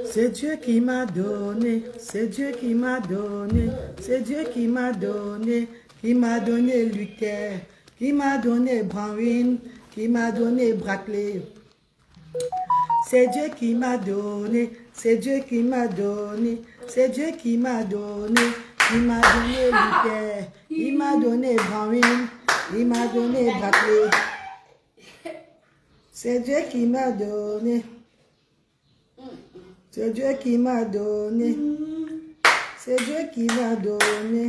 C'est Dieu qui m'a donné, c'est Dieu qui m'a donné, c'est Dieu qui m'a donné Luther, qui m'a donné Branwyn, qui m'a donné Brackley. C'est Dieu qui m'a donné, c'est Dieu qui m'a donné, c'est Dieu qui m'a donné Luther, il m'a donné Branwyn, il m'a donné Brackley. C'est Dieu qui m'a donné. C'est Dieu qui m'a donné. C'est Dieu qui m'a donné.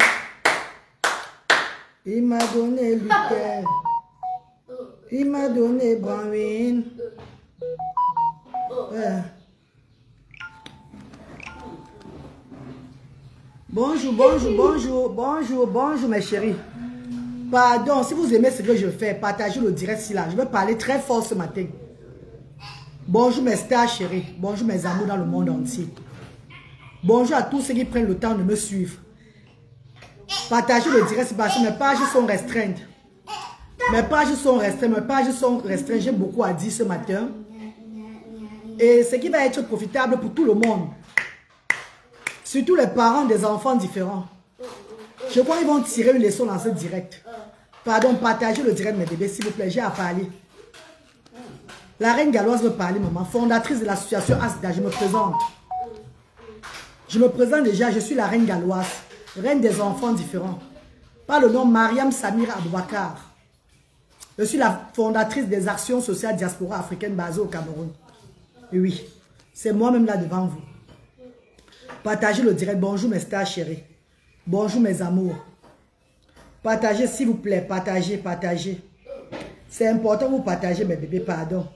Il m'a donné Luther. Il m'a donné Branwyn. Ouais. Bonjour, bonjour, bonjour, bonjour, bonjour mes chéris. Pardon, si vous aimez ce que je fais, partagez le direct ici là. Je vais parler très fort ce matin. Bonjour mes stars chéris. Bonjour mes amours dans le monde entier. Bonjour à tous ceux qui prennent le temps de me suivre. Partagez le direct parce que mes pages sont restreintes. Mes pages sont restreintes. J'ai beaucoup à dire ce matin. Et ce qui va être profitable pour tout le monde. Surtout les parents des enfants différents. Je crois qu'ils vont tirer une leçon dans ce direct. Pardon, partagez le direct mes bébés s'il vous plaît. J'ai à parler. La reine galloise veut parler, maman. Fondatrice de l'association ASDA, je me présente. Je me présente déjà, je suis la reine galloise. Reine des enfants différents. Par le nom Mariam Samira Aboubakar. Je suis la fondatrice des actions sociales diaspora africaine basées au Cameroun. Et oui, c'est moi-même là devant vous. Partagez le direct. Bonjour mes stars chéris. Bonjour mes amours. Partagez s'il vous plaît. Partagez, partagez. C'est important vous partagez mes bébés, pardon.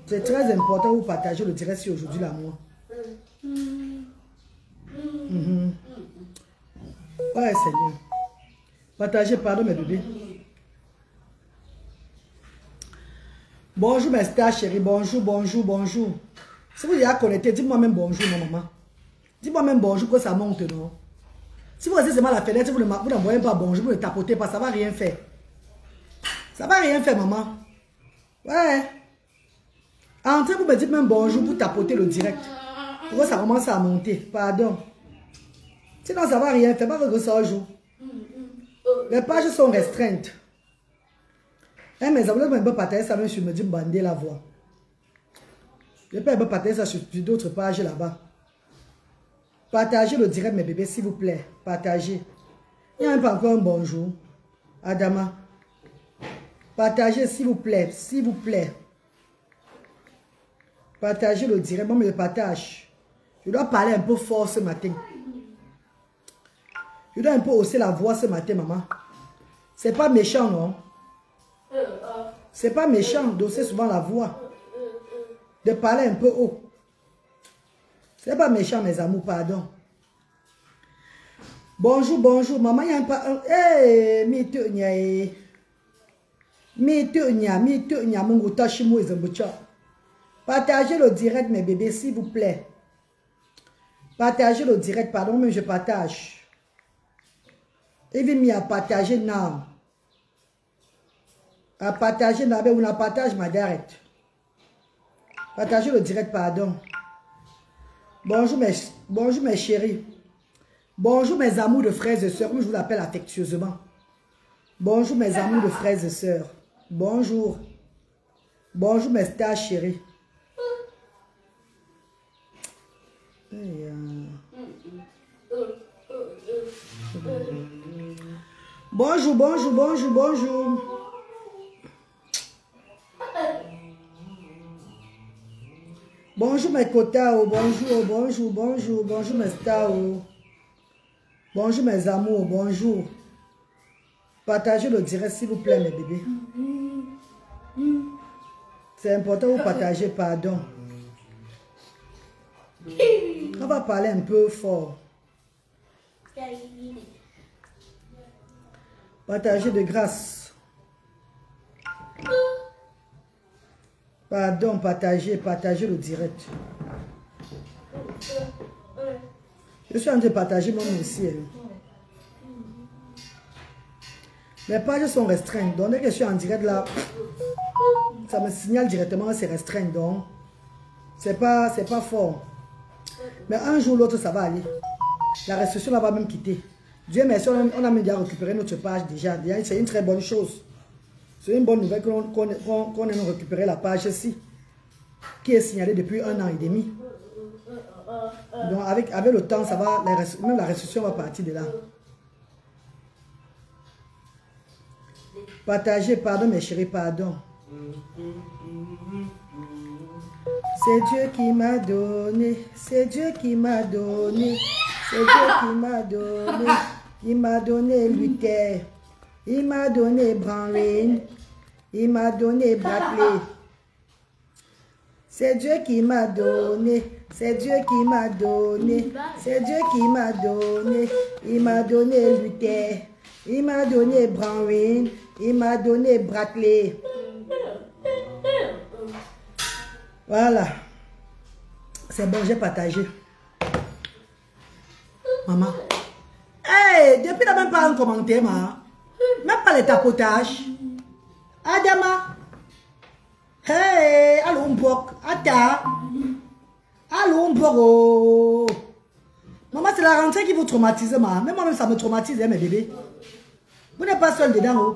C'est très important vous partagez le direct si aujourd'hui l'amour. Ouais, Seigneur. Partagez, pardon mes bébés. Bonjour mes stars chéris. Bonjour, bonjour, bonjour. Si vous y êtes connecté, dites-moi même bonjour, ma maman. Dites-moi même bonjour que ça monte, non? Si vous restez seulement à la fenêtre, vous n'envoyez pas bonjour, vous ne tapotez pas, ça ne va rien faire. Ça ne va rien faire, maman. Ouais. Entrez, vous me dites même bonjour, vous tapotez le direct. Pourquoi ça commence à monter? Pardon. Sinon, ça ne va rien faire, pas que ça joue. Les pages sont restreintes. Eh, mes amis, je peux partager ça même sur me dit bander la voix. Je peux partager ça sur d'autres pages là-bas. Partagez le direct, mes bébés, s'il vous plaît. Partagez. Il n'y a même pas encore un bonjour. Adama. Partagez, s'il vous plaît. S'il vous plaît. Partagez le direct. Bon, mais je partage. Je dois parler un peu fort ce matin. Je dois un peu hausser la voix ce matin, maman. C'est pas méchant, non? C'est pas méchant d'hausser souvent la voix. De parler un peu haut. C'est pas méchant, mes amours, pardon. Bonjour, bonjour. Maman, il y a un pas. Eh, partagez le direct, mes bébés, s'il vous plaît. Partagez le direct, pardon, mais je partage. Even me à partager now. À partager now, on a partage ma direct. Partagez le direct, pardon. Bonjour mes chéris. Bonjour mes amours de frères et sœurs, comme je vous l'appelle affectueusement. Bonjour mes amours de frères et sœurs. Bonjour. Bonjour mes stars chéris. Bonjour, bonjour, bonjour, bonjour. Bonjour mes quotas, bonjour, bonjour, bonjour, bonjour mes stars. Bonjour mes amours, bonjour. Partagez le direct s'il vous plaît mes bébés. C'est important vous partagez, pardon. On va parler un peu fort. Partagez de grâce. Pardon, partagez le direct. Je suis en train de partager moi aussi. Les pages sont restreintes. Donc, dès que je suis en direct là, ça me signale directement que c'est restreint. Donc, C'est pas fort. Mais un jour ou l'autre, ça va aller. La restriction là va même quitter. Dieu merci, on a même déjà récupéré notre page déjà. C'est une très bonne chose. C'est une bonne nouvelle qu'on ait récupéré la page ici, qui est signalée depuis 1 an et demi. Donc avec le temps, ça va, même la restriction va partir de là. Partagez, pardon mes chéris, pardon. C'est Dieu qui m'a donné, c'est Dieu qui m'a donné, c'est Dieu qui m'a donné, il m'a donné Luther, il m'a donné Branwyn, il m'a donné Bradley. C'est Dieu qui m'a donné, c'est Dieu qui m'a donné, c'est Dieu qui m'a donné, il m'a donné Luther, il m'a donné Branwyn, il m'a donné Bradley. Voilà. C'est bon, j'ai partagé. Maman. Hey, depuis là même pas un commentaire, ma. Même pas les tapotages. Adama. Hey, allô Mbok. Ata. Allô Mboro. Maman, c'est la rentrée qui vous traumatise, ma. Même moi-même, ça me traumatise, hein, mes bébés. Vous n'êtes pas seul dedans, oh.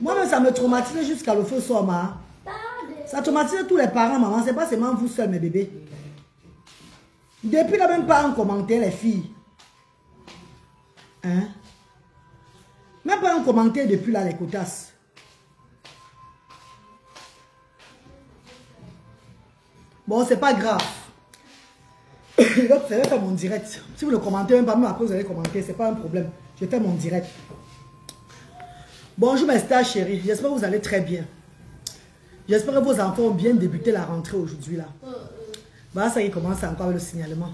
Moi-même, ça me traumatise jusqu'à le feu soir, ma. Ça traumatise tous les parents, maman. C'est pas seulement vous seuls, mes bébés. Depuis là, même pas un commentaire, les filles. Hein? Même pas un commentaire depuis là, les cotasses. Bon, c'est pas grave. Je vais faire mon direct. Si vous le commentez, même pas même après vous allez commenter, c'est pas un problème. Je vais faire mon direct. Bonjour mes stars chéris. J'espère que vous allez très bien. J'espère que vos enfants ont bien débuté la rentrée aujourd'hui là. Voilà ça qui commence encore avec le signalement.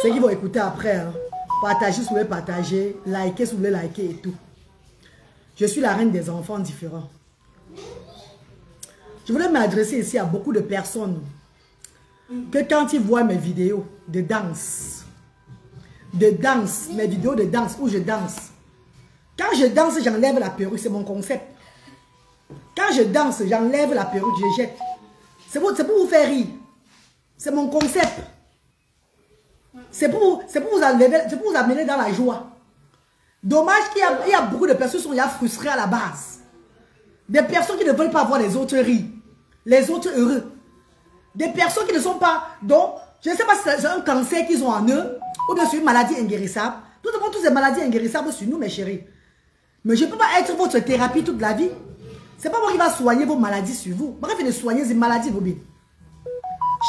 Ceux qui vont écouter après, hein, partagez si vous voulez partager, likez si vous voulez liker et tout. Je suis la reine des enfants différents. Je voulais m'adresser ici à beaucoup de personnes que quand ils voient mes vidéos de danse, mes vidéos de danse où je danse, quand je danse, j'enlève la perruque, c'est mon concept. Quand je danse, j'enlève la perruque, je jette. C'est pour vous faire rire. C'est mon concept. C'est pour vous enlever, c'est pour vous amener dans la joie. Dommage qu'il y a beaucoup de personnes qui sont déjà frustrées à la base. Des personnes qui ne veulent pas voir les autres rire. Les autres heureux. Des personnes qui ne sont pas... Donc, je ne sais pas si c'est un cancer qu'ils ont en eux ou bien c'est une maladie inguérissable. Nous avons toutes ces maladies inguérissables sur nous, mes chéris. Mais je ne peux pas être votre thérapie toute la vie. C'est pas moi qui va soigner vos maladies sur vous. Bref, il faut soigner ces maladies, vos billes.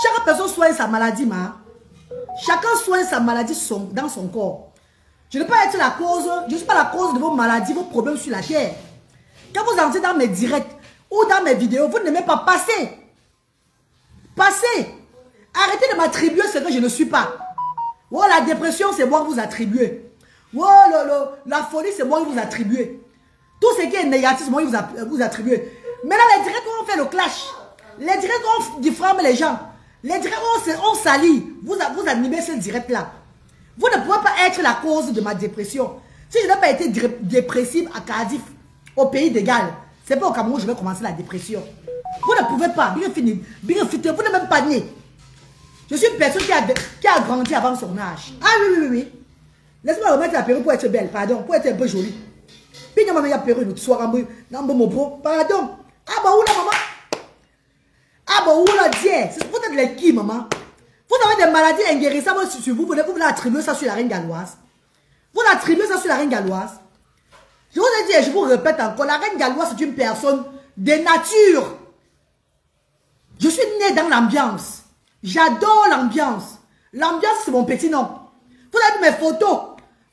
Chaque personne soigne sa maladie, ma. Chacun soigne sa maladie dans son corps. Je ne peux pas être la cause, je ne suis pas la cause de vos maladies, vos problèmes sur la terre. Quand vous entrez dans mes directs ou dans mes vidéos, vous n'aimez pas passer. Passez. Arrêtez de m'attribuer ce que je ne suis pas. Oh, la dépression, c'est moi que vous attribuez. Oh, la folie, c'est moi que vous attribuez. Tout ce qui est négatif, c'est moi que vous attribuez. Maintenant, les directs où on fait le clash, les directs où on diffame les gens, les directs où on s'allie, vous animez ce direct-là. Vous ne pouvez pas être la cause de ma dépression. Si je n'ai pas été dépressive à Cardiff, au pays d'égal, c'est pas au Cameroun que je vais commencer la dépression. Vous ne pouvez pas, bien fini, vous n'êtes même pas né. Je suis une personne qui a grandi avant son âge. Ah oui. Laisse-moi remettre la perruque pour être belle, pardon, pour être un peu jolie. Puis il y a perruque l'autre soir, pardon. Ah bah où là, maman? Ah bah où là, Dieu? Vous êtes les qui, maman? Vous avez des maladies inguérissables sur vous, vous voulez attribuer ça sur la reine galloise. Vous attribuez ça sur la reine galloise. Je vous ai dit et je vous répète encore, la reine galloise c'est une personne de nature. Je suis née dans l'ambiance. J'adore l'ambiance. L'ambiance c'est mon petit nom. Vous avez vu mes photos.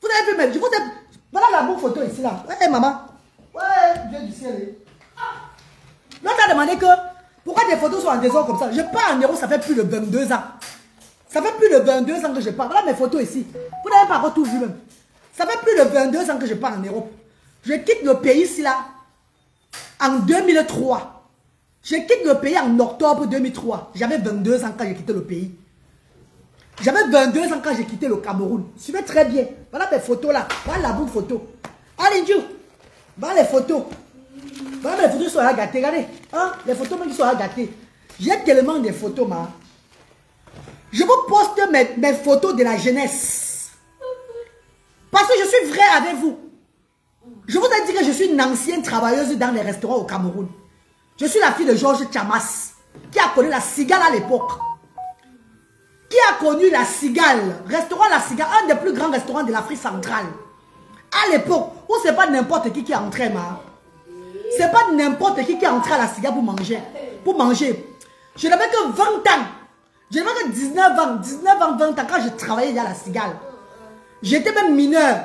Vous avez vu mes... Voilà la bonne photo ici là. Ouais maman. Ouais, Dieu du ciel. L'autre a demandé que pourquoi des photos sont en désordre comme ça. Je pars en Europe, ça fait plus de 22 ans. Ça fait plus de 22 ans que je pars. Voilà mes photos ici. Vous n'avez pas encore tout vu même. Ça fait plus de 22 ans que je pars en Europe. Je quitte le pays ici là en 2003. Je quitte le pays en octobre 2003. J'avais 22 ans quand j'ai quitté le pays. J'avais 22 ans quand j'ai quitté le Cameroun. Suivez très bien. Voilà mes photos là. Voilà la bonne photo. Allez, Dieu. Voilà les photos. Voilà les photos qui sont là gâtées. Regardez. Hein? Les photos même qui sont là gâtées. J'ai tellement de photos, ma. Je vous poste mes photos de la jeunesse. Parce que je suis vrai avec vous. Je vous ai dit que je suis une ancienne travailleuse dans les restaurants au Cameroun. Je suis la fille de Georges Chamas, qui a connu la Cigale à l'époque. Qui a connu la Cigale, restaurant La Cigale, un des plus grands restaurants de l'Afrique centrale. À l'époque, où c'est pas n'importe qui est entré, ma. C'est pas n'importe qui est entré à la Cigale pour manger. Pour manger. Je n'avais que 20 ans. Je n'avais que 19 ans, 20 ans quand je travaillais à la Cigale. J'étais même mineur.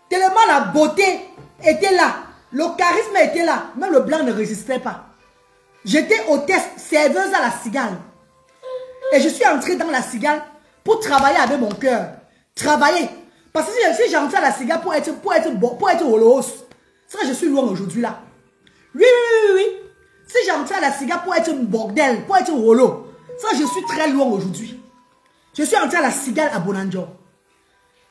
Tellement la beauté était là. Le charisme était là. Même le blanc ne résistait pas. J'étais hôtesse, serveuse à la Cigale. Et je suis entrée dans la Cigale pour travailler avec mon cœur. Travailler. Parce que si j'entre à la Cigale pour être Holos, c'est que je suis loin aujourd'hui là. Oui. Si j'entre à la Cigale pour être bordel, pour être Holo, c'est que je suis très loin aujourd'hui. Je suis entrée à la Cigale à Bonanjo.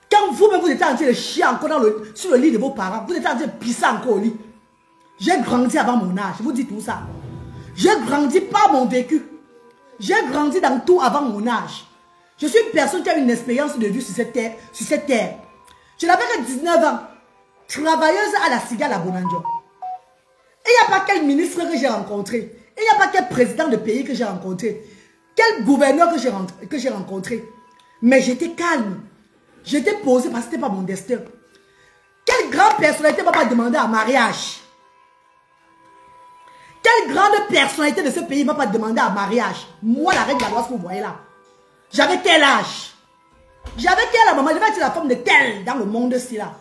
Quand vous-même vous étiez en train de chier encore sur le lit de vos parents, vous étiez en train de pisser encore au lit. J'ai grandi avant mon âge, je vous dis tout ça. J'ai grandi par mon vécu. J'ai grandi dans tout avant mon âge. Je suis une personne qui a une expérience de vie sur cette terre. Je n'avais que 19 ans. Travailleuse à la Cigale à Bonanjo. Il n'y a pas quel ministre que j'ai rencontré. Il n'y a pas quel président de pays que j'ai rencontré. Quel gouverneur que j'ai rencontré. Mais j'étais calme. J'étais posé parce que ce n'était pas mon destin. Quelle grande personnalité m'a pas demandé en mariage? Quelle grande personnalité de ce pays m'a pas demandé en mariage? Moi, la reine Galoise que vous voyez là. J'avais quel âge? J'avais quel âge, maman? Je devais être la femme de tel dans le monde-ci là.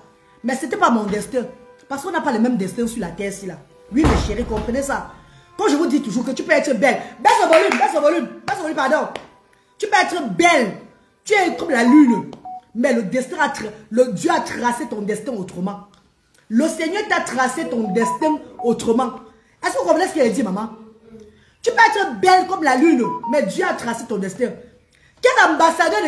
Mais ce n'était pas mon destin. Parce qu'on n'a pas le même destin sur la terre-ci là. Oui, mes chéris, comprenez ça. Quand je vous dis toujours que tu peux être belle. Baisse le volume, pardon. Tu peux être belle. Tu es comme la lune. Mais le destin Dieu a tracé ton destin autrement. Le Seigneur t'a tracé ton destin autrement. Est-ce que vous comprenez ce qu'il a dit, maman? Tu peux être belle comme la lune, mais Dieu a tracé ton destin. Quel ambassadeur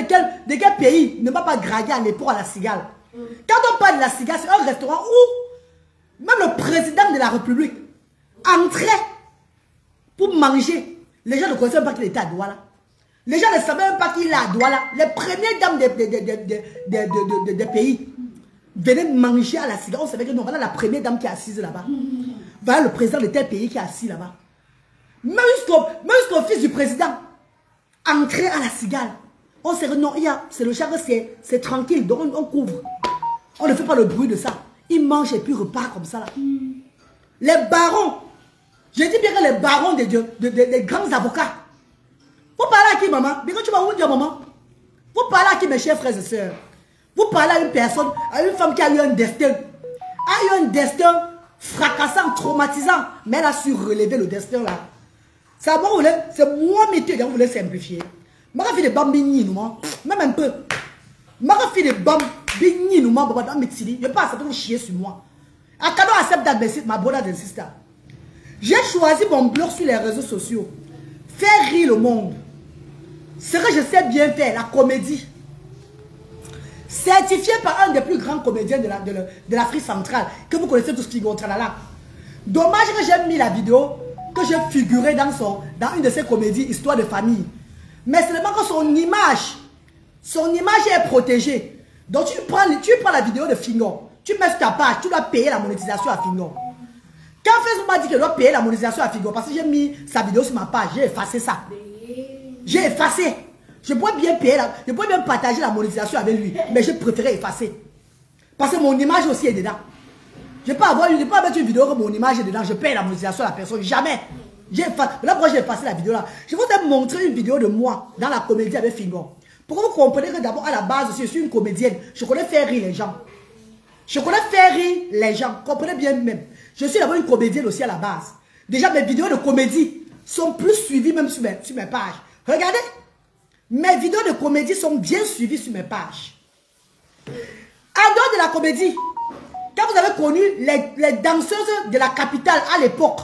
de quel pays ne m'a pas dragué à l'époque à la Cigale? Quand on parle de la Cigale, c'est un restaurant où même le président de la République entrait pour manger. Les gens ne connaissaient même pas qu'il était à Douala. Les gens ne savaient même pas qu'il est à Douala. Les premières dames des pays venaient manger à la Cigale. On savait que non, voilà la première dame qui est assise là-bas. Voilà le président de tel pays qui est assis là-bas. Même jusqu'au fils du président entrait à la Cigale. On s'est dit non, c'est le char, c'est tranquille, donc on couvre. On ne fait pas le bruit de ça. Ils mangent et puis repart comme ça là. Les barons, je dis bien que les barons des grands avocats. Vous parlez à qui, maman? Mais quand tu vas où dire, maman? Vous parlez à qui, mes chers frères et sœurs? Vous parlez à une personne, à une femme qui a eu un destin. A eu un destin fracassant, traumatisant. Mais elle a su relever le destin là. C'est moi, métier, vous voulez simplifier. Ma fille de bambini, même un peu. Ma fille de bambini, je ne pas accepter de chier sur moi. I cannot accept that, my brother and sister. J'ai choisi mon blog sur les réseaux sociaux. Faire rire le monde. Ce que je sais bien faire, la comédie. Certifié par un des plus grands comédiens de l'Afrique centrale. Que vous connaissez tous Figo Tralala. Dommage que j'ai mis la vidéo, que j'ai figuré dans une de ses comédies, Histoire de famille. Mais seulement que son image est protégée. Donc tu prends la vidéo de Fingo, tu mets sur ta page, tu dois payer la monétisation à Fingo. Quand Facebook m'a dit que je dois payer la monétisation à Figo, parce que j'ai mis sa vidéo sur ma page, j'ai effacé ça. J'ai effacé. Je pourrais bien payer, je pourrais bien partager la monétisation avec lui, mais j'ai préféré effacer. Parce que mon image aussi est dedans. Je ne peux pas mettre une vidéo que mon image est dedans, je paye la monétisation à la personne, jamais. Là, pourquoi j'ai effacé la vidéo là? Je vous ai montré une vidéo de moi dans la comédie avec Figo. Pour que vous compreniez que d'abord, à la base, je suis une comédienne. Je connais faire rire les gens. Je connais faire rire les gens. Comprenez bien même. Je suis d'abord une comédienne aussi à la base. Déjà, mes vidéos de comédie sont plus suivies même sur mes pages. Regardez. Mes vidéos de comédie sont bien suivies sur mes pages. En dehors de la comédie, quand vous avez connu les danseuses de la capitale à l'époque,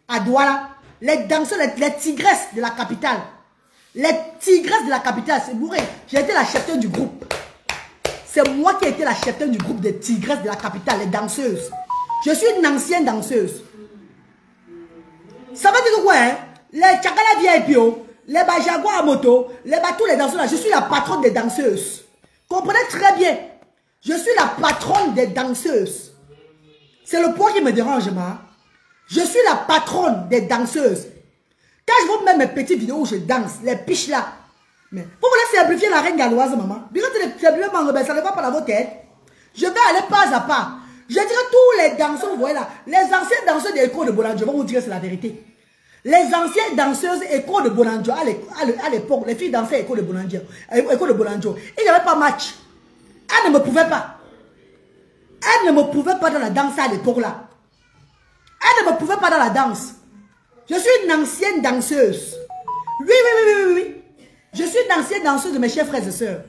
à Douala, les danseuses, les tigresses de la capitale, les tigresses de la capitale, c'est bourré. J'ai été la cheftaine du groupe. C'est moi qui ai été la cheftaine du groupe des tigresses de la capitale, les danseuses. Je suis une ancienne danseuse. Ça veut dire quoi, hein? les Tchakala VIP, les Bajagua à moto, tous les danseurs là, je suis la patronne des danseuses. Comprenez très bien. Je suis la patronne des danseuses. C'est le point qui me dérange, moi. Je suis la patronne des danseuses. Quand je vous mets mes petites vidéos où je danse, les piches là, mais vous voulez simplifier la reine galloise, maman? Bien que ça ne va pas dans vos têtes. Je vais aller pas à pas. Je dirais tous les danseurs, vous voyez là, les anciens danseurs de l'école de Bonanjo, vont vous dire que c'est la vérité. Les anciennes danseuses école de Bonanjo, à l'époque, les filles dansaient école de Bonanjo, il n'y avait pas match. Elles ne me pouvaient pas. Elles ne me pouvaient pas dans la danse à l'époque là. Elles ne me pouvaient pas dans la danse. Je suis une ancienne danseuse. Oui. Je suis une ancienne danseuse de mes chers frères et sœurs.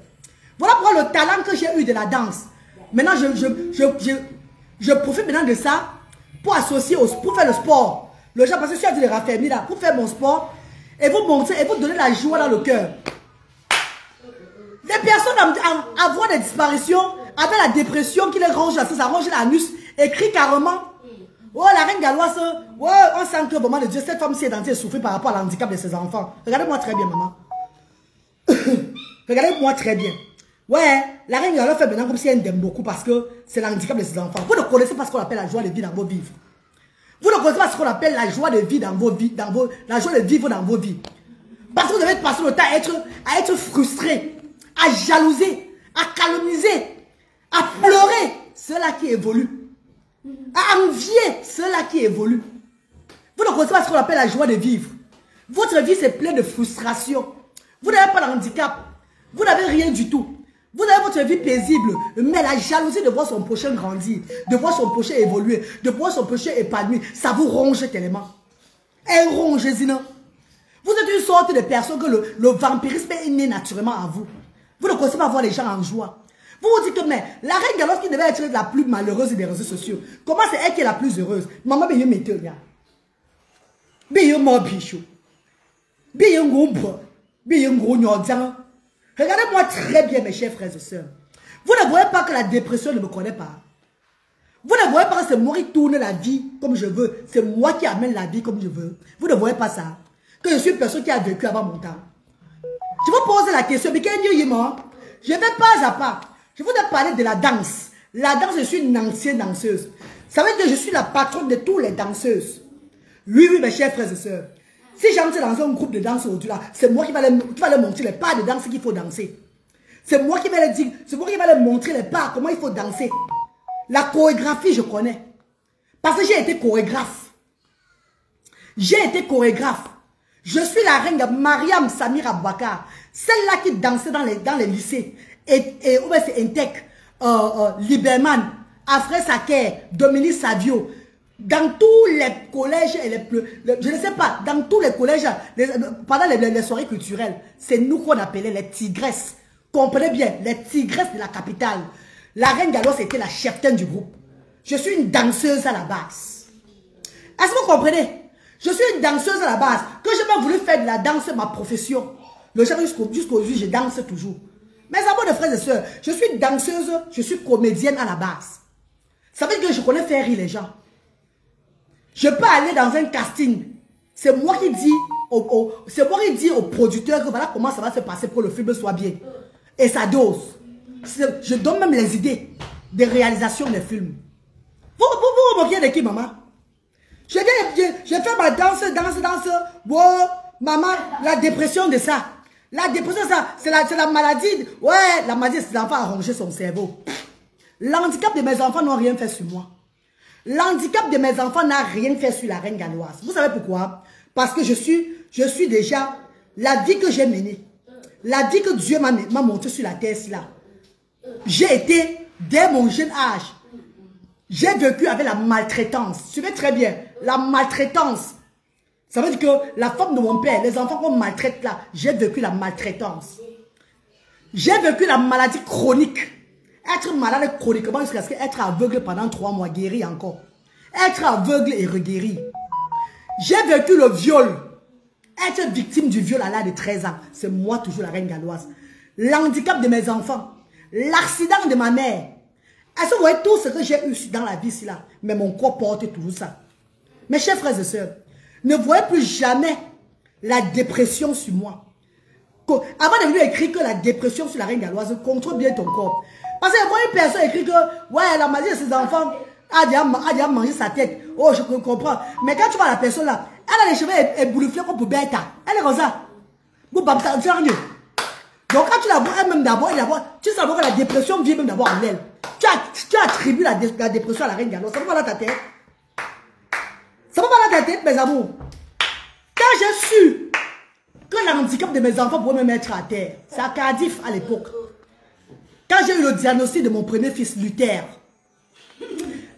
Voilà pourquoi le talent que j'ai eu de la danse. Maintenant, je profite maintenant de ça pour associer, pour faire le sport. Le genre, parce que je suis à dire raffermi là, pour faire mon sport et vous montrer, et vous donner la joie dans le cœur. Les personnes à avoir des disparitions, avec la dépression qui les ronge, ça ronge l'anus, écrit carrément. Oh, la reine galloise, ouais, on sent que vraiment, Dieu, cette femme s'est souffrir par rapport à l'handicap de ses enfants. Regardez-moi très bien, maman. Regardez-moi très bien. Ouais, la reine galloise fait maintenant comme si elle aime beaucoup parce que c'est l'handicap de ses enfants. Vous ne connaissez pas ce qu'on appelle la joie de vie dans vos vies. Vous ne connaissez pas ce qu'on appelle la joie de vie dans vos vies, la joie de vivre dans vos vies. Parce que vous devez passer le temps à être frustré, à jalouser, à calomniser, à pleurer ceux-là qui évoluent. À envier ceux-là qui évoluent. Vous ne connaissez pas ce qu'on appelle la joie de vivre. Votre vie c'est plein de frustration. Vous n'avez pas de handicap. Vous n'avez rien du tout. Vous avez votre vie paisible. Mais la jalousie de voir son prochain grandir, de voir son prochain évoluer, de voir son prochain épanoui, ça vous ronge tellement. Elle ronge, Zina. Vous êtes une sorte de personne que le vampirisme est né naturellement à vous. Vous ne connaissez pas voir les gens en joie. Vous vous dites que, mais la reine galloise qui devait être la plus malheureuse des réseaux sociaux, comment c'est elle qui est la plus heureuse? Maman, bien mettez là. Bien mon bichou. Bien gros bois. Bien gros nyordjan. Regardez-moi très bien, mes chers frères et sœurs. Vous ne voyez pas que la dépression ne me connaît pas. Vous ne voyez pas que c'est moi qui tourne la vie comme je veux. C'est moi qui amène la vie comme je veux. Vous ne voyez pas ça. Que je suis une personne qui a vécu avant mon temps. Je vous pose la question, mais quel Dieu est mort? Je vais pas à pas. Je voudrais parler de la danse. La danse, je suis une ancienne danseuse. Ça veut dire que je suis la patronne de toutes les danseuses. Oui, mes chers frères et sœurs. Si j'entre dans un groupe de danse aujourd'hui là, c'est moi qui va leur montrer les pas de danse qu'il faut danser. C'est moi qui vais leur dire, c'est moi qui vais leur montrer les pas, comment il faut danser. La chorégraphie, je connais. Parce que j'ai été chorégraphe. J'ai été chorégraphe. Je suis la reine de Mariam Samira Boubacar. Celle-là qui dansait dans les lycées. Et c'est Intec, Liberman, Afré Saker, Dominique Savio. Dans tous les collèges, je ne sais pas, dans tous les collèges, pendant les soirées culturelles, c'est nous qu'on appelait les tigresses. Comprenez bien, les tigresses de la capitale. La reine galloise était la cheftaine du groupe. Je suis une danseuse à la base. Est-ce que vous comprenez? Je suis une danseuse à la base. Que j'ai pas voulu faire de la danse ma profession. Le jour jusqu'aujourd'hui, je danse toujours. Mes amis de frères et sœurs, je suis une danseuse, je suis comédienne à la base. Ça veut dire que je connais faire rire les gens. Je peux aller dans un casting. C'est moi qui dis au producteur que voilà comment ça va se passer pour que le film soit bien. Et ça dose. Je donne même les idées de réalisation des films. Vous vous moquez de qui, maman? Je fais ma danse. Wow, maman, la dépression de ça. La dépression, c'est la maladie. Ouais, la maladie, c'est l'enfant a rongé son cerveau. L'handicap de mes enfants n'a rien fait sur moi. L'handicap de mes enfants n'a rien fait sur la reine galloise. Vous savez pourquoi? Parce que je suis déjà la vie que j'ai menée. La vie que Dieu m'a montrée sur la terre, là. J'ai été, dès mon jeune âge, j'ai vécu avec la maltraitance. Suivez très bien, la maltraitance. Ça veut dire que la femme de mon père, les enfants qu'on maltraite là, j'ai vécu la maltraitance. J'ai vécu la maladie chronique. Être malade chroniquement jusqu'à ce qu'être aveugle pendant 3 mois, guéri encore. Être aveugle et reguéri. J'ai vécu le viol. Être victime du viol à l'âge de 13 ans. C'est moi toujours la reine galloise. L'handicap de mes enfants. L'accident de ma mère. Est-ce que vous voyez tout ce que j'ai eu dans la vie ici là? Mais mon corps porte toujours ça. Mes chers frères et sœurs, ne voyez plus jamais la dépression sur moi. Avant de lui écrire que la dépression sur la reine galloise, contrôle bien ton corps. Parce que moi, une personne écrit que, ouais, elle a mangé ses enfants, a déjà mangé sa tête. Oh, je comprends. Mais quand tu vois la personne là, elle a les cheveux éboulifiés comme pour bête. Elle est comme ça. Donc quand tu la vois elle-même d'abord, tu sais d'abord que la dépression vient même d'abord en elle. Tu attribues la dépression à la reine galloise. Ça va pas dans ta tête. Ça va pas dans ta tête, mes amours. Quand j'ai su que l'handicap de mes enfants pouvait me mettre à terre, c'est à Cardiff à l'époque. Quand j'ai eu le diagnostic de mon premier fils, Luther,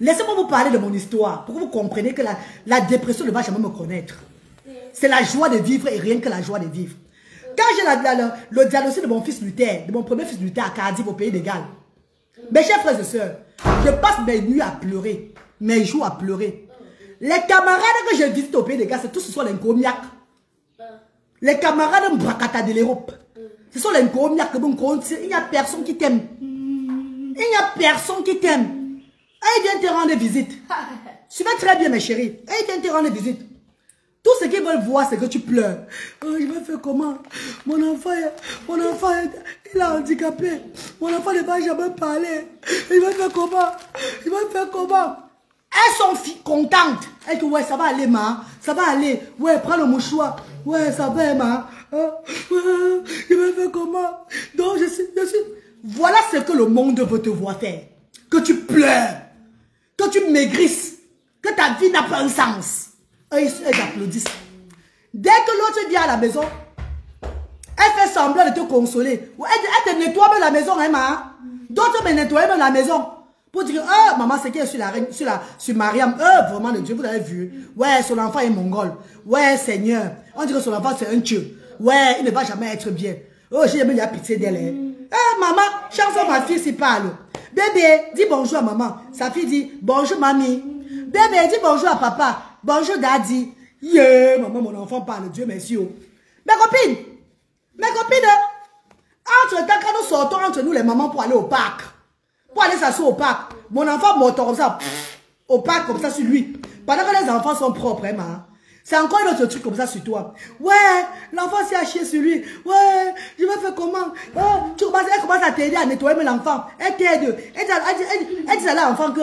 laissez-moi vous parler de mon histoire pour que vous compreniez que la dépression ne va jamais me connaître. C'est la joie de vivre et rien que la joie de vivre. Quand j'ai le diagnostic de mon fils Luther, de mon premier fils Luther à Cardiff au pays de Galles, mes chers frères et sœurs, je passe mes nuits à pleurer, mes jours à pleurer. Les camarades que je visite au pays de Galles, c'est tous ce sont les Ngomiak. Les camarades Mbrakata de l'Europe. Ce sont les Ngomiak. Il n'y a personne qui t'aime. Il n'y a personne qui t'aime. Il vient te rendre visite. Tu vas très bien, mes chéris. Il vient te rendre visite. Tout ce qu'ils veulent voir, c'est que tu pleures. Oh, je vais faire comment? Mon enfant, il est handicapé. Mon enfant ne va jamais parler. Il va faire comment? Il va faire comment? Elles sont contentes. Elles disent, ouais, ça va aller, ma. Ça va aller. Ouais, prends le mouchoir. Ouais, ça va, ma. Il va faire comment? Donc, je suis. Voilà ce que le monde veut te voir faire. Que tu pleures. Que tu maigrisses. Que ta vie n'a pas un sens. Elles applaudissent. Dès que l'autre vient à la maison, elle fait semblant de te consoler. Elle te nettoie même la maison, hein, ma. D'autres me nettoient même la maison. Pour dire, oh, maman, c'est qui est sur Mariam. Vraiment, le Dieu, vous l'avez vu. Ouais, son enfant est mongol. Ouais, Seigneur. On dit que son enfant, c'est un Dieu. Ouais, il ne va jamais être bien. Oh, j'ai jamais eu pitié d'elle. Maman, chanson, ma fille s'y parle. Bébé, dis bonjour à maman. Sa fille dit, bonjour, mamie. Bébé, dis bonjour à papa. Bonjour, daddy. Yeah, maman, mon enfant parle. Dieu merci. Mes copines, entre-temps, quand nous sortons entre nous, les mamans, pour aller au parc, pour aller s'asseoir au parc, mon enfant monte comme ça, au parc, comme ça, sur lui. Pendant que les enfants sont propres, hein, c'est encore un autre truc comme ça sur toi. Ouais, l'enfant s'est à chier sur lui. Ouais, je vais faire comment? Elle commence à t'aider à nettoyer l'enfant. Elle t'aide. Elle dit à l'enfant que,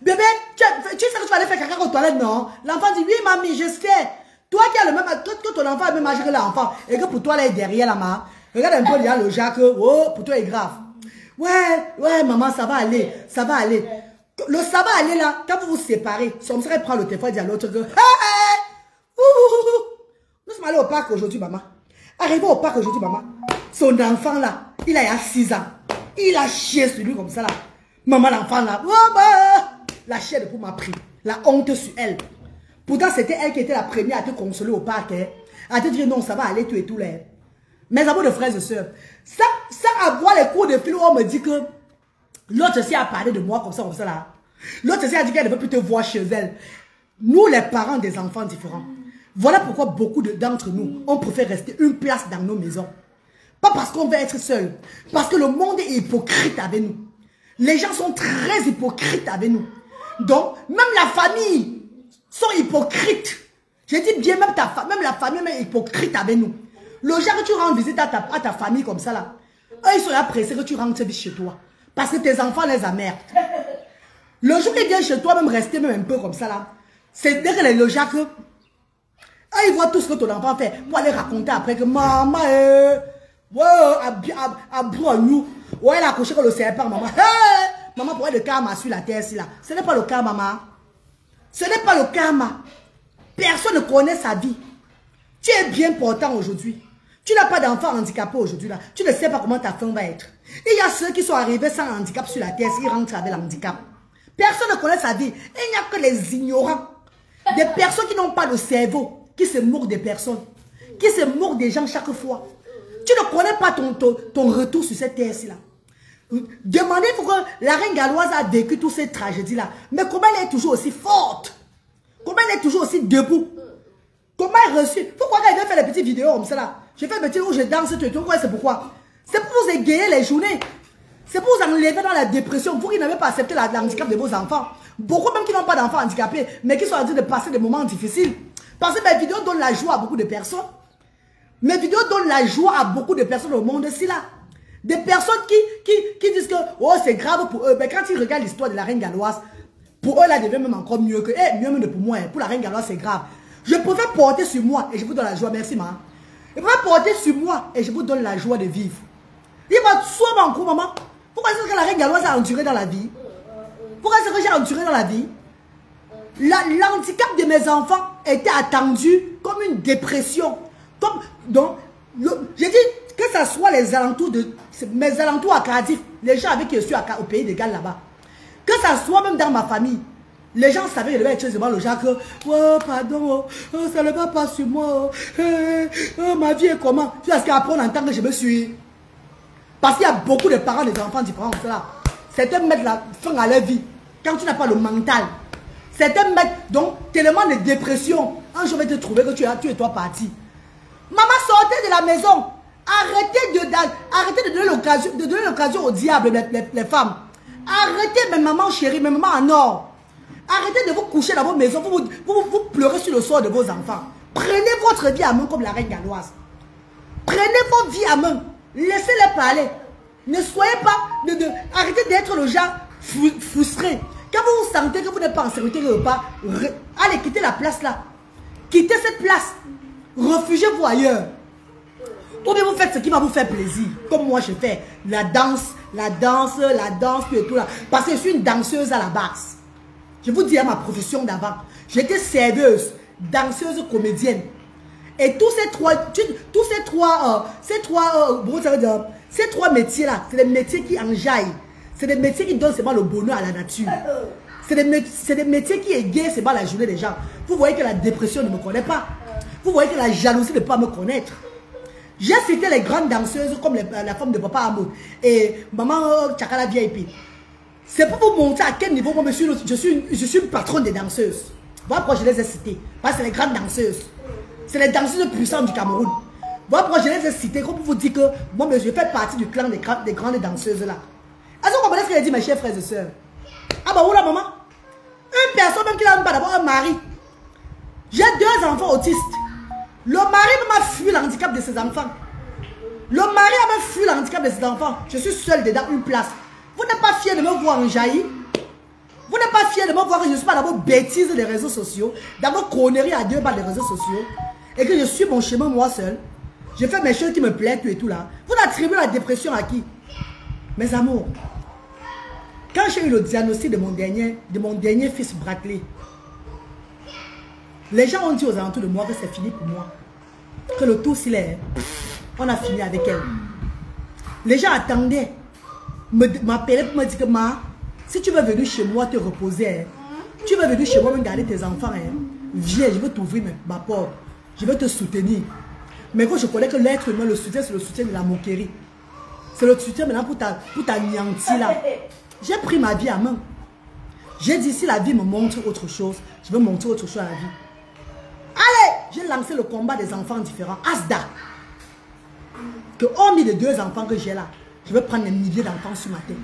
bébé, tu sais que tu vas aller faire caca aux toilettes, non? L'enfant dit, oui, mamie, je sais. Toi qui as le même, que ton enfant a le même âge que l'enfant, et que pour toi, là, il est derrière la main. Regarde un peu, il y a le Jacques, oh, pour toi, il est grave. Ouais, maman, ça va aller, ça va aller. Le ça va aller là, quand vous vous séparez, son frère prend le téléphone et dit à l'autre que, nous sommes allés au parc aujourd'hui, maman. Arrivé au parc aujourd'hui, maman. Son enfant là, il a 6 ans. Il a chié sur lui comme ça là. Maman, l'enfant là, la chienne pour m'a pris. La honte sur elle. Pourtant, c'était elle qui était la première à te consoler au parc. Hein. À te dire non, ça va aller, tout et tout là. Mes amours de frères et sœurs, ça avoir les cours de fil où on me dit que l'autre aussi a parlé de moi comme ça là. L'autre aussi a dit qu'elle ne veut plus te voir chez elle. Nous, les parents des enfants différents, voilà pourquoi beaucoup d'entre nous, on préfère rester une place dans nos maisons. Pas parce qu'on veut être seul, parce que le monde est hypocrite avec nous. Les gens sont très hypocrites avec nous. Donc, même la famille sont hypocrites. Je dis bien, même la famille est hypocrite avec nous. Le jour que tu rends visite à ta famille comme ça là, eux ils sont là pressés que tu rentres chez toi. Parce que tes enfants les amèrent. Le jour qu'ils viennent chez toi, même rester même un peu comme ça là, c'est dès que les logiques que ils voient tout ce que ton enfant fait pour aller raconter après que maman à nous, ouais, elle a accouché comme le serpent, maman. Hey, maman, pourquoi le karma sur la terre ici là? Ce n'est pas le karma, maman. Ce n'est pas le karma. Personne ne connaît sa vie. Tu es bien portant aujourd'hui. Tu n'as pas d'enfant handicapé aujourd'hui là. Tu ne sais pas comment ta fin va être. Il y a ceux qui sont arrivés sans handicap sur la terre, ils rentrent avec l'handicap. Personne ne connaît sa vie. Il n'y a que les ignorants. Des personnes qui n'ont pas de cerveau, qui se moquent des personnes, qui se moquent des gens chaque fois. Tu ne connais pas ton retour sur cette terre-ci là. Demandez pourquoi la reine galloise a vécu toutes ces tragédies là. Mais comment elle est toujours aussi forte? Comment elle est toujours aussi debout? Comment elle reçut? Pourquoi elle vient faire des petites vidéos comme ça là? Je fais des petites où je danse, tout. C'est pourquoi? C'est pour vous égayer les journées. C'est pour vous enlever dans la dépression. Vous qui n'avez pas accepté l'handicap de vos enfants. Beaucoup même qui n'ont pas d'enfants handicapés, mais qui sont en train de passer des moments difficiles. Parce que mes vidéos donnent la joie à beaucoup de personnes. Mes vidéos donnent la joie à beaucoup de personnes au monde ici là. Des personnes qui disent que oh, c'est grave pour eux. Mais quand ils regardent l'histoire de la reine galloise, pour eux là, devient même encore mieux que mieux même pour moi. Pour la reine galloise, c'est grave. Je préfère porter sur moi et je vous donne la joie. Merci, maman. Je préfère porter sur moi et je vous donne la joie de vivre. Il va soit mon coup, maman. Pourquoi est-ce que la reine galloise a enduré dans la vie? Pourquoi est-ce que j'ai enduré dans la vie? L'handicap de mes enfants était attendu comme une dépression. Donc, j'ai dit que ce soit les alentours de mes alentours à Cardiff, les gens avec qui je suis au pays de Galles là-bas, que ça soit même dans ma famille, les gens savaient que je devais être devant le genre que oh pardon, oh, ça ne va pas sur moi, oh, ma vie est comment? Parce qu'après on entend que je me suis. Parce qu'il y a beaucoup de parents des enfants différents comme cela. Certains mettent la fin à leur vie quand tu n'as pas le mental. Certains mettent donc tellement de dépression. Un jour, je vais te trouver que tu es toi parti. Maman, sortez de la maison. Arrêtez de donner l'occasion au diable, les femmes. Arrêtez, mes mamans chéries, mes mamans en or. Arrêtez de vous coucher dans vos maisons. Vous pleurez sur le sort de vos enfants. Prenez votre vie à main comme la reine galloise. Prenez votre vie à main. Laissez-les parler. Ne soyez pas... arrêtez d'être le genre frustré. Quand vous vous sentez que vous n'êtes pas en sécurité quelque part, allez quitter la place là. Quittez cette place. Réfugiez-vous ailleurs. Ou bien vous faites ce qui va vous faire plaisir. Comme moi je fais. La danse, tout et tout là. Parce que je suis une danseuse à la base. Je vous dis à ma profession d'avant. J'étais serveuse, danseuse, comédienne. Et tous ces trois métiers là, c'est des métiers qui enjaillent. C'est des métiers qui donnent seulement le bonheur à la nature. C'est des métiers qui égayent seulement la journée des gens. Vous voyez que la dépression ne me connaît pas. Vous voyez que la jalousie ne peut pas me connaître. J'ai cité les grandes danseuses comme la femme de Papa Amour et Maman Tchakala VIP. C'est pour vous montrer à quel niveau moi je suis une patronne des danseuses. Voilà pourquoi je les ai citées. Parce que c'est les grandes danseuses. C'est les danseuses puissantes du Cameroun. Voilà pourquoi je les ai citées. Comme pour vous dire que moi je fais partie du clan des grandes danseuses là. Est-ce que vous comprenez ce qu'elle dit, mes chers frères et sœurs? Ah bah oula maman. Une personne même qui n'a même pas d'abord un mari. J'ai 2 enfants autistes. Le mari m'a fui l'handicap de ses enfants. Le mari a même fui l'handicap de ses enfants. Je suis seule dedans une place. Vous n'êtes pas fiers de me voir en jaillit? Vous n'êtes pas fiers de me voir que je ne suis pas dans vos bêtises des réseaux sociaux, dans vos conneries à 2 balles des réseaux sociaux, et que je suis mon chemin moi seul. Je fais mes choses qui me plaisent, tout et tout là. Vous attribuez la dépression à qui? Mes amours. Quand j'ai eu le diagnostic de mon dernier fils Brackley, les gens ont dit aux alentours de moi que c'est fini pour moi. Que le tour s'il est, on a fini avec elle. Les gens attendaient, m'appeler pour me dire que si tu veux venir chez moi te reposer, tu veux venir chez moi me garder tes enfants, viens, je veux t'ouvrir ma porte. Je veux te soutenir. Mais quand je connais que l'être humain, le soutien, c'est le soutien de la moquerie. C'est le soutien maintenant pour t'anéantir là. J'ai pris ma vie à main. J'ai dit, si la vie me montre autre chose, je veux montrer autre chose à la vie. Allez, j'ai lancé le combat des enfants différents. Asda. Que hormis les 2 enfants que j'ai là, je vais prendre des milliers d'enfants sur ma tête.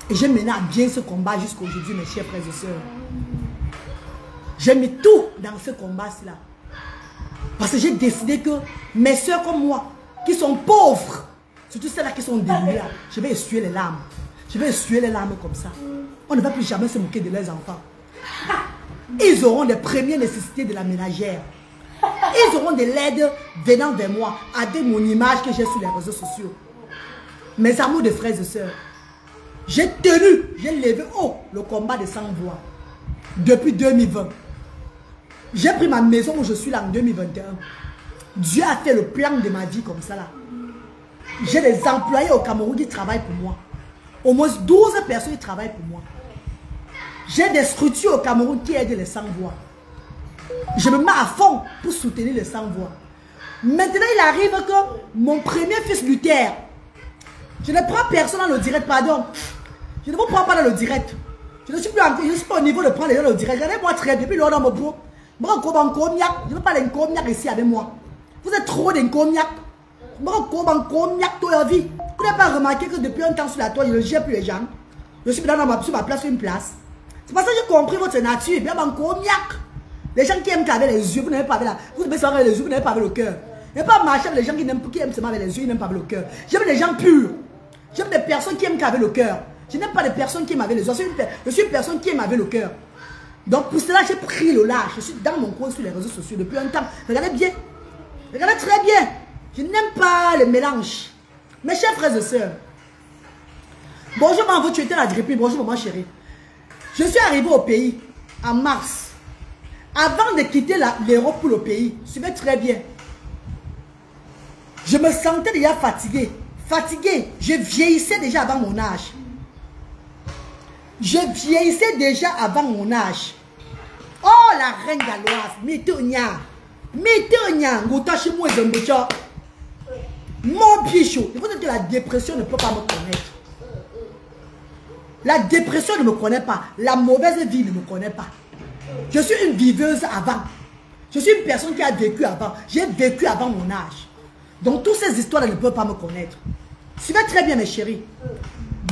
Et j'ai mené à bien ce combat jusqu'à aujourd'hui, mes chers frères et sœurs. J'ai mis tout dans ce combat-là. Parce que j'ai décidé que mes soeurs comme moi, qui sont pauvres, surtout celles-là qui sont démunies, je vais essuyer les larmes. Je vais essuyer les larmes comme ça. On ne va plus jamais se moquer de leurs enfants. Ils auront les premières nécessités de la ménagère. Ils auront de l'aide venant vers moi, avec mon image que j'ai sur les réseaux sociaux. Mes amours de frères et sœurs, j'ai tenu, j'ai levé haut le combat de sans-voix depuis 2020. J'ai pris ma maison où je suis là en 2021. Dieu a fait le plan de ma vie comme ça là. J'ai des employés au Cameroun qui travaillent pour moi. Au moins 12 personnes qui travaillent pour moi. J'ai des structures au Cameroun qui aident les sans-voix. Je me mets à fond pour soutenir les sans-voix. Maintenant, il arrive que mon premier fils Luther, je ne prends personne dans le direct, pardon. Je ne vous prends pas dans le direct. Je ne suis pas au niveau de prendre les gens dans le direct. Regardez-moi très bien, depuis lors dans mon bureau. Je ne veux pas d'incomniac ici avec moi. Vous êtes trop d'incomniac. Vous n'avez pas remarqué que depuis un temps sur la toile, je ne gère plus les gens. Je suis maintenant sur ma place, une place. C'est parce que j'ai compris votre nature. Bien, les gens qui aiment qu'avec les yeux, vous n'avez pas avec la... Vous devez savoir avec les yeux, vous n'avez pas avec le cœur. Je ne vais pas marcher avec les gens qui aiment seulement avec les yeux, ils n'aiment pas avec le cœur. J'aime les gens purs. J'aime des personnes qui aiment qu'avec le cœur. Je n'aime pas les personnes qui aiment avec les yeux. Je suis une personne qui aime avec le cœur. Donc pour cela, j'ai pris le large. Je suis dans mon coin sur les réseaux sociaux depuis un temps. Regardez bien. Regardez très bien. Je n'aime pas les mélanges. Mes chers frères et sœurs. Bonjour maman, tu étais la grippe. Bonjour maman chérie. Je suis arrivé au pays en mars. Avant de quitter l'Europe pour le pays, suivez très bien. Je me sentais déjà fatigué. Fatigué. Je vieillissais déjà avant mon âge. Je vieillissais déjà avant mon âge. Oh, la reine galloise. Mitonia. Mitonia. Mon bichot. Il faut dire que la dépression ne peut pas me connaître. La dépression ne me connaît pas. La mauvaise vie ne me connaît pas. Je suis une viveuse avant. Je suis une personne qui a vécu avant. J'ai vécu avant mon âge. Donc, toutes ces histoires ne peuvent pas me connaître. Suivez très bien, mes chéris.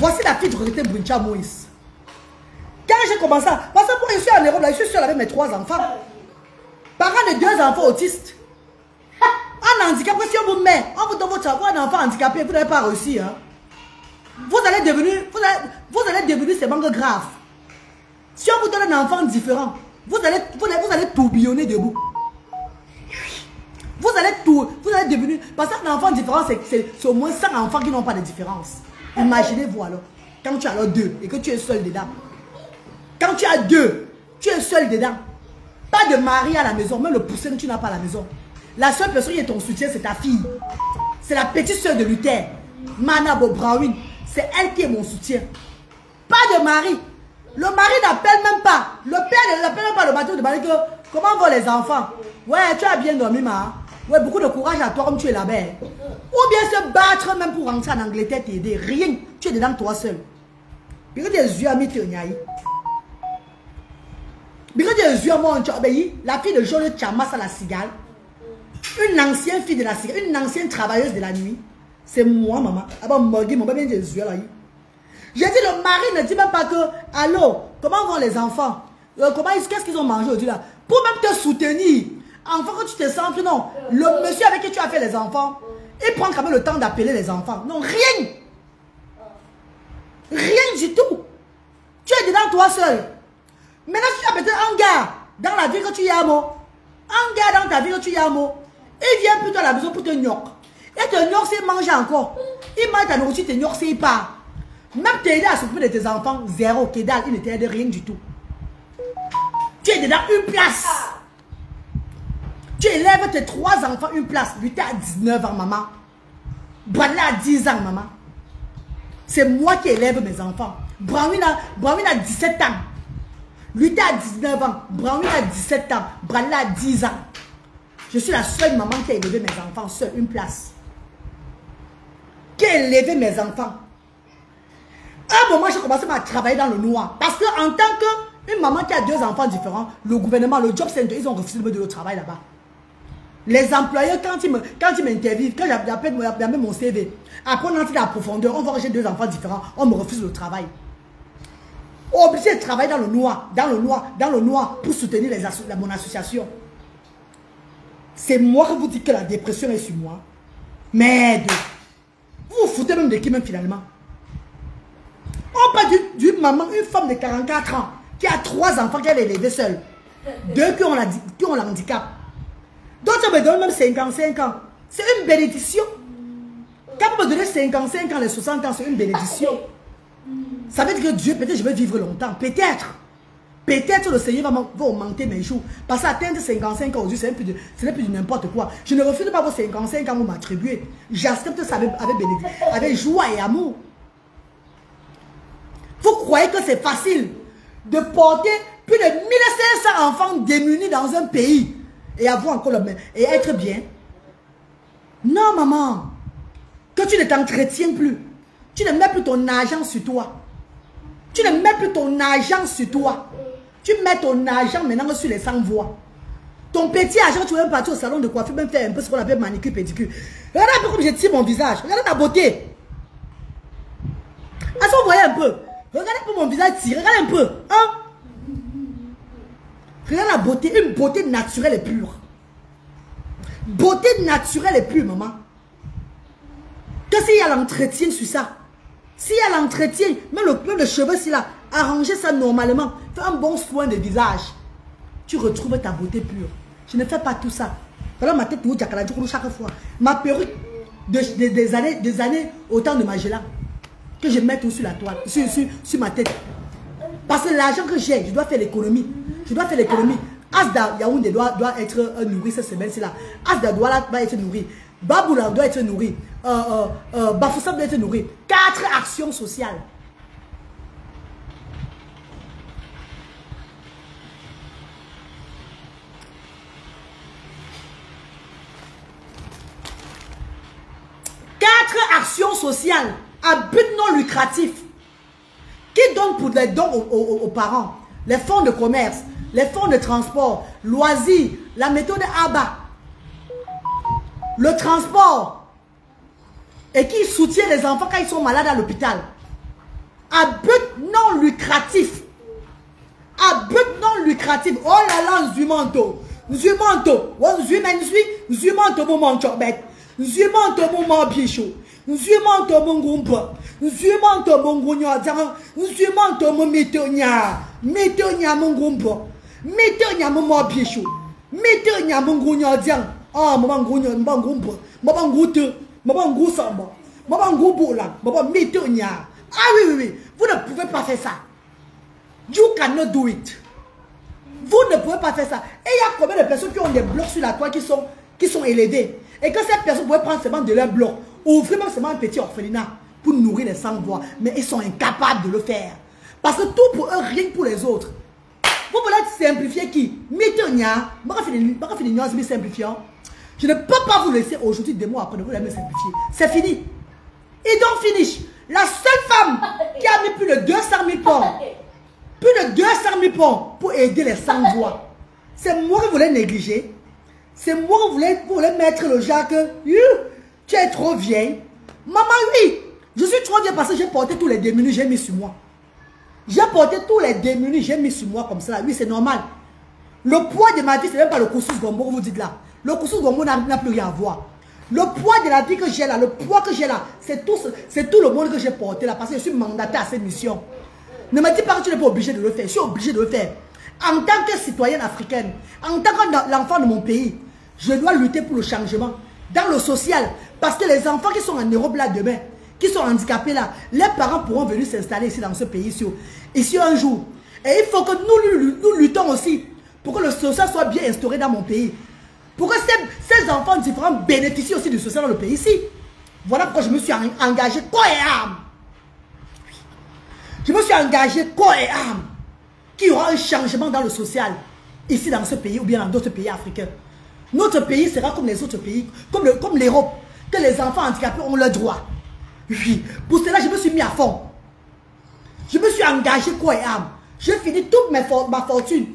Voici la fille de Rorité Bruncha Moïse. Quand j'ai commencé à... Parce que moi, je suis en Europe, là, je suis seule avec mes 3 enfants. Parents de 2 enfants autistes. En handicap, si on vous met, on vous donne votre enfant handicapé, vous n'avez pas réussi. Hein? Vous allez devenir ces manques graves. Si on vous donne un enfant différent, vous allez tourbillonner debout. Vous allez devenir... Parce qu'un enfant différent, c'est au moins 100 enfants qui n'ont pas de différence. Imaginez-vous alors, quand tu as alors 2 et que tu es seul dedans. Quand tu as 2, tu es seul dedans. Pas de mari à la maison, même le poussin tu n'as pas à la maison. La seule personne qui est ton soutien, c'est ta fille. C'est la petite soeur de Luther, Manabo Brawin. C'est elle qui est mon soutien. Pas de mari. Le mari n'appelle même pas. Le père n'appelle même pas le matin de demander que comment vont les enfants. Ouais, tu as bien dormi, ma. Ouais, beaucoup de courage à toi comme tu es là-bas. Ou bien se battre même pour rentrer en Angleterre, t'aider. Rien. Tu es dedans toi seul. Parce que tes yeux à mis te nyaï. Parce que tes yeux à moi, la fille de Jolie Chamas à la cigale. Une ancienne fille de la cigale. Une ancienne travailleuse de la nuit. C'est moi, maman. Ah bon, mon bébé des yeux là. J'ai dit, le mari ne dit même pas que, allô, comment vont les enfants? Qu'est-ce qu'ils ont mangé aujourd'hui là? Pour même te soutenir. Enfant, quand tu te sens, non. Le monsieur avec qui tu as fait les enfants, il prend quand même le temps d'appeler les enfants. Non, rien. Rien du tout. Tu es dedans toi seul. Maintenant, si tu as peut-être un gars dans la vie que tu y as, un gars dans ta vie que tu y as, il vient plutôt à la maison pour te gnoc. Et te gnoc, c'est manger encore. Il mange ta nourriture, te gnoc, c'est pas. Même t'aider à s'occuper de tes enfants, zéro, Kedal, il ne t'aide rien du tout. Tu es dedans une place. Tu élèves tes 3 enfants une place. Lui, tu as 19 ans, maman. Bradley a 10 ans, maman. C'est moi qui élève mes enfants. Brawin a 17 ans. Lui, tu as 19 ans. Brawin a 17 ans. Bradley a 10 ans. Je suis la seule maman qui a élevé mes enfants, seule, une place. Qui a élevé mes enfants. À un moment, j'ai commencé à travailler dans le noir. Parce qu'en tant qu'une maman qui a 2 enfants différents, le gouvernement, le job center, ils ont refusé de me donner le travail là-bas. Les employeurs, quand ils m'interviewent, quand j'appelle mon CV, après on entre dans la profondeur, on voit que j'ai 2 enfants différents, on me refuse le travail. Obligé de travailler dans le noir, pour soutenir mon association. C'est moi qui vous dis que la dépression est sur moi. Merde. Vous vous foutez même de qui même finalement? On parle d'une maman, une femme de 44 ans, qui a 3 enfants qu'elle a élevés seule. 2 qui ont le handicap. D'autres me donnent même 55 ans. C'est une bénédiction. Quand vous me donnez 55 ans, les 60 ans, c'est une bénédiction. Ça veut dire que Dieu, peut-être je vais vivre longtemps. Peut-être. Peut-être le Seigneur va augmenter mes jours. Parce qu'atteindre 55 ans aujourd'hui, ce n'est plus de n'importe quoi. Je ne refuse pas vos 55 ans vous m'attribuez. J'accepte ça avec joie et amour. Vous croyez que c'est facile de porter plus de 1500 enfants démunis dans un pays et avoir encore le même et être bien? Non, maman. Que tu ne t'entretiens plus. Tu ne mets plus ton argent sur toi. Tu ne mets plus ton argent sur toi. Tu mets ton argent maintenant sur les sans-voix. Ton petit argent, tu veux même partir au salon de coiffure, même faire un peu ce qu'on appelle manicure, pédicure. Regardez un peu comme je tire mon visage. Regardez la beauté. Est-ce que vous voyez un peu? Regardez un peu mon visage tiré. Regardez un peu. Hein? Regardez la beauté. Une beauté naturelle et pure. Beauté naturelle et pure, maman. Que s'il y a l'entretien sur ça. S'il y a l'entretien, même le cheveu, s'il a arrangé ça normalement, fais un bon soin de visage. Tu retrouves ta beauté pure. Je ne fais pas tout ça. Voilà ma tête, chaque fois. Ma perruque des années au temps de Magellan. Que je mets tout sur la toile, sur ma tête. Parce que l'argent que j'ai, je dois faire l'économie. Je dois faire l'économie. Asda Yaoundé doit être nourri cette semaine-ci-là. Asda doit être nourri. Baboula doit être nourri. Bafoussam doit être nourri. 4 actions sociales. Actions sociales à but non lucratif qui donnent pour les dons aux parents, les fonds de commerce, les fonds de transport, loisirs, la méthode ABA, le transport et qui soutient les enfants quand ils sont malades à l'hôpital à but non lucratif. À but non lucratif. Oh là là, Zumanto, mon manchobet, Zumanto mon pichou. Nzumanto mungumpa, nzumanto mungunya zang, nzumanto mumitonya, mitonya mungumpa, mitonya mumapishu, mitonya mungunya zang, ah mabangunya mbangumpa, mabangute, mabangusamba, mabangubula, mabamitonya. Ah oui, vous ne pouvez pas faire ça. You cannot do it. Vous ne pouvez pas faire ça. Et il y a combien de personnes qui ont des blocs sur la toile qui sont élevés. Et que ces personnes pouvaient prendre seulement de leurs blocs. Ouvrir même seulement un petit orphelinat pour nourrir les sans-voix. Mais ils sont incapables de le faire. Parce que tout pour eux, rien pour les autres. Vous voulez simplifier qui? Mitonia, je ne peux pas vous laisser aujourd'hui, des mois après, de vous la me simplifier. C'est fini. Et donc finish. La seule femme qui a mis plus de 200 000 points, pour aider les sans-voix, c'est moi que vous voulez négliger. C'est moi que vous voulez mettre le genre que tu es trop vieille. Maman, oui, je suis trop vieille parce que j'ai porté tous les démunis, j'ai mis sur moi. J'ai porté tous les démunis, j'ai mis sur moi comme ça. Oui, c'est normal. Le poids de ma vie, c'est même pas le couscous gombo que vous dites là. Le couscous gombo n'a plus rien à voir. Le poids de la vie que j'ai là, le poids que j'ai là, c'est tout le monde que j'ai porté là parce que je suis mandaté à cette mission. Ne me dis pas que tu n'es pas obligé de le faire. Je suis obligé de le faire. En tant que citoyenne africaine, en tant qu'enfant de mon pays, je dois lutter pour le changement. Dans le social, parce que les enfants qui sont en Europe là demain, qui sont handicapés là, les parents pourront venir s'installer ici dans ce pays ici un jour. Et il faut que nous luttons aussi pour que le social soit bien instauré dans mon pays. Pour que ces enfants différents bénéficient aussi du social dans le pays ici. Voilà pourquoi je me suis engagé corps et âme. Je me suis engagé corps et âme qu'il y aura un changement dans le social ici dans ce pays ou bien dans d'autres pays africains. Notre pays sera comme les autres pays, comme l'Europe, que les enfants handicapés ont leurs droits. Oui, pour cela, je me suis mis à fond. Je me suis engagé corps et âme. Je finis toute ma fortune.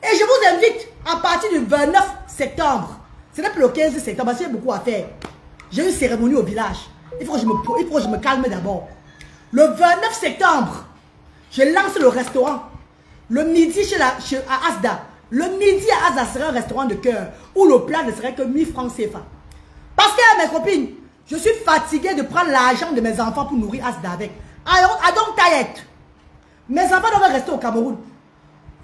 Et je vous invite, à partir du 29 septembre, ce n'est plus le 15 septembre, parce qu'il y a beaucoup à faire. J'ai une cérémonie au village. Il faut que je me calme d'abord. Le 29 septembre, je lance le restaurant. Le midi à Asda. Le midi à Asda sera un restaurant de cœur où le plat ne serait que 1000 francs CFA. Parce que mes copines, je suis fatiguée de prendre l'argent de mes enfants pour nourrir Asda avec. I don't tired. Mes enfants doivent rester au Cameroun.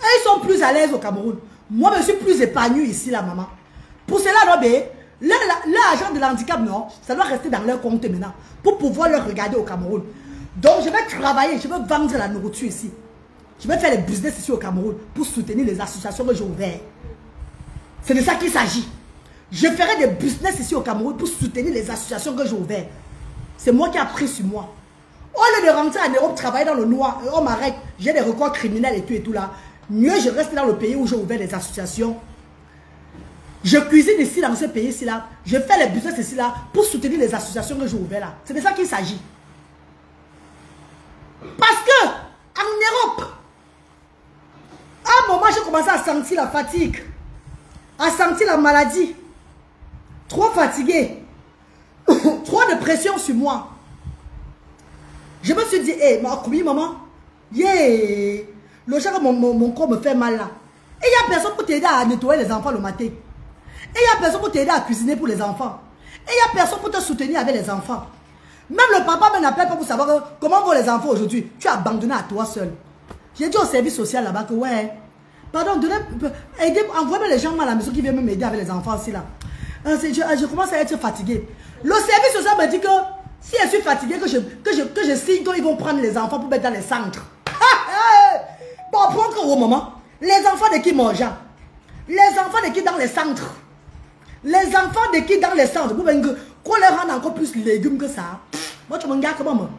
Et ils sont plus à l'aise au Cameroun. Moi, je suis plus épanouie ici, la maman. Pour cela, l'argent de l'handicap, non, ça doit rester dans leur compte maintenant pour pouvoir le regarder au Cameroun. Donc, je vais travailler, je vais vendre la nourriture ici. Je vais faire les business ici au Cameroun pour soutenir les associations que j'ai ouvertes. C'est de ça qu'il s'agit. Je ferai des business ici au Cameroun pour soutenir les associations que j'ai ouvertes. C'est moi qui ai pris sur moi. Au lieu de rentrer en Europe, travailler dans le noir, on m'arrête, j'ai des records criminels et tout là. Mieux, je reste dans le pays où j'ai ouvert des associations. Je cuisine ici dans ce pays-ci là. Je fais les business ici là pour soutenir les associations que j'ai ouvertes là. C'est de ça qu'il s'agit. Parce que, en Europe, à un moment, j'ai commencé à sentir la fatigue, à sentir la maladie. Trop fatigué, trop de pression sur moi. Je me suis dit, hé, maman, yeah, le genre mon corps me fait mal là. Et il n'y a personne pour t'aider à nettoyer les enfants le matin. Et il n'y a personne pour t'aider à cuisiner pour les enfants. Et il n'y a personne pour te soutenir avec les enfants. Même le papa ne n'appelle pas pour savoir comment vont les enfants aujourd'hui. Tu as abandonné à toi seul. J'ai dit au service social là-bas que ouais, pardon, envoyez les gens à la maison qui viennent m'aider avec les enfants aussi là. Je commence à être fatigué. Le service social me dit que si je suis fatigué, que je signe qu'ils vont prendre les enfants pour mettre dans les centres. Bon, prendre au moment. Les enfants de qui mangent? Les enfants de qui dans les centres? Les enfants de qui dans les centres? Qu'on leur rende encore plus légumes que ça. Moi, tu me regardes comment moi?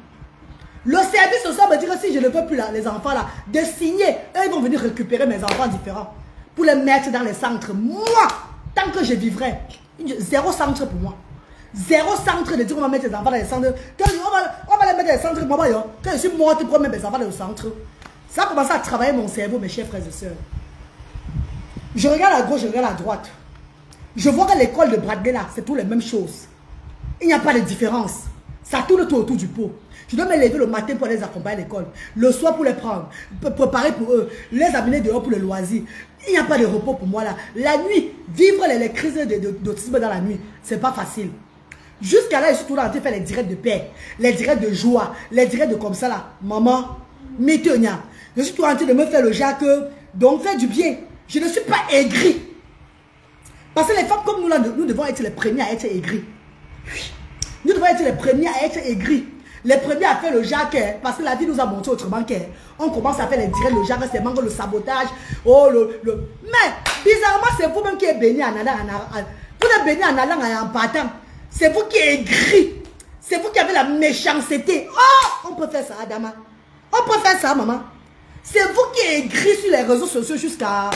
Le service social me dit que si je ne veux plus là, les enfants là, de signer, eux ils vont venir récupérer mes enfants différents pour les mettre dans les centres. Moi, tant que je vivrai, zéro centre pour moi. Zéro centre de dire qu'on va mettre les enfants dans les centres. On va les mettre dans les centres. Quand je suis morte pour mettre mes enfants dans le centre, ça a commencé à travailler mon cerveau, mes chers frères et sœurs. Je regarde à gauche, je regarde à droite. Je vois que l'école de Bradley là, c'est tout les mêmes choses. Il n'y a pas de différence. Ça tourne tout autour du pot. Je dois me lever le matin pour les accompagner à l'école. Le soir pour les prendre. Préparer pour eux. Les amener dehors pour le loisir. Il n'y a pas de repos pour moi là. La nuit, vivre les crises d'autisme dans la nuit, c'est pas facile. Jusqu'à là, je suis toujours en train de faire les directs de paix, les directs de joie, les directs de comme ça là. Maman, métenia. Je suis toujours en train de me faire le Jacques. Donc, faire du bien. Je ne suis pas aigri. Parce que les femmes comme nous là, nous devons être les premiers à être aigris. Nous devons être les premiers à être aigris. Les premiers à faire le Jacques, parce que la vie nous a montré autrement qu'on commence à faire les directs, le Jacques, c'est manque le sabotage. Oh, Mais, bizarrement, c'est vous-même qui êtes béni en allant. Vous êtes béni en allant et en partant. C'est vous qui êtes aigris. C'est vous qui avez la méchanceté. Oh, on peut faire ça, Adama. On peut faire ça, maman. C'est vous qui êtes aigris sur les réseaux sociaux jusqu'à...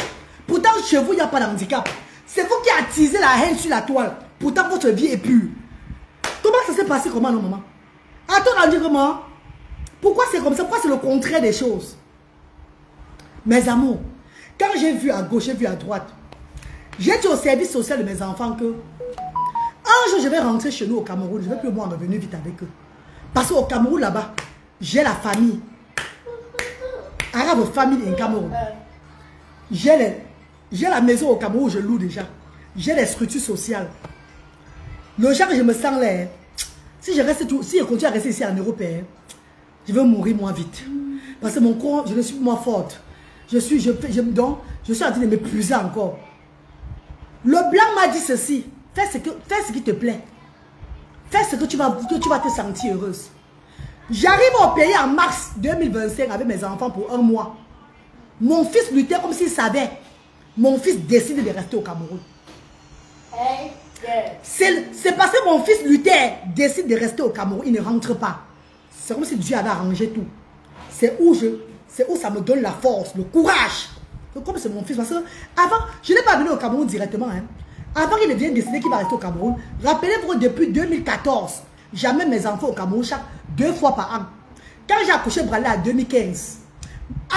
Pourtant, chez vous, il n'y a pas d'handicap. C'est vous qui attisez la haine sur la toile. Pourtant, votre vie est pure. Comment ça s'est passé comment, non, maman? Attends, on dit comment? Pourquoi c'est comme ça? Pourquoi c'est le contraire des choses? Mes amours, quand j'ai vu à gauche, j'ai vu à droite, j'ai dit au service social de mes enfants que un jour, je vais rentrer chez nous au Cameroun. Je ne vais plus moi revenir vite avec eux. Parce qu'au Cameroun, là-bas, j'ai la famille. Arabe famille en Cameroun. J'ai la maison au Cameroun où je loue déjà. J'ai les structures sociales. Le genre que je me sens là, si je continue à rester ici en Europe, je vais mourir moins vite. Parce que mon corps, je ne suis moins forte. Je suis en train de m'épuiser encore. Le blanc m'a dit ceci. Fais ce qui te plaît. Fais ce que tu vas te sentir heureuse. J'arrive au pays en mars 2025 avec mes enfants pour 1 mois. Mon fils luttait comme s'il savait. Mon fils décide de rester au Cameroun. C'est parce que mon fils luttait, décide de rester au Cameroun, il ne rentre pas. C'est comme si Dieu avait arrangé tout. C'est où ça me donne la force, le courage. Comme c'est mon fils. Parce que avant, je n'ai pas venu au Cameroun directement. Avant qu'il ne vienne décider qu'il va rester au Cameroun, rappelez-vous, depuis 2014, j'amène mes enfants au Cameroun 2 fois par an. Quand j'ai accouché Bradley en 2015,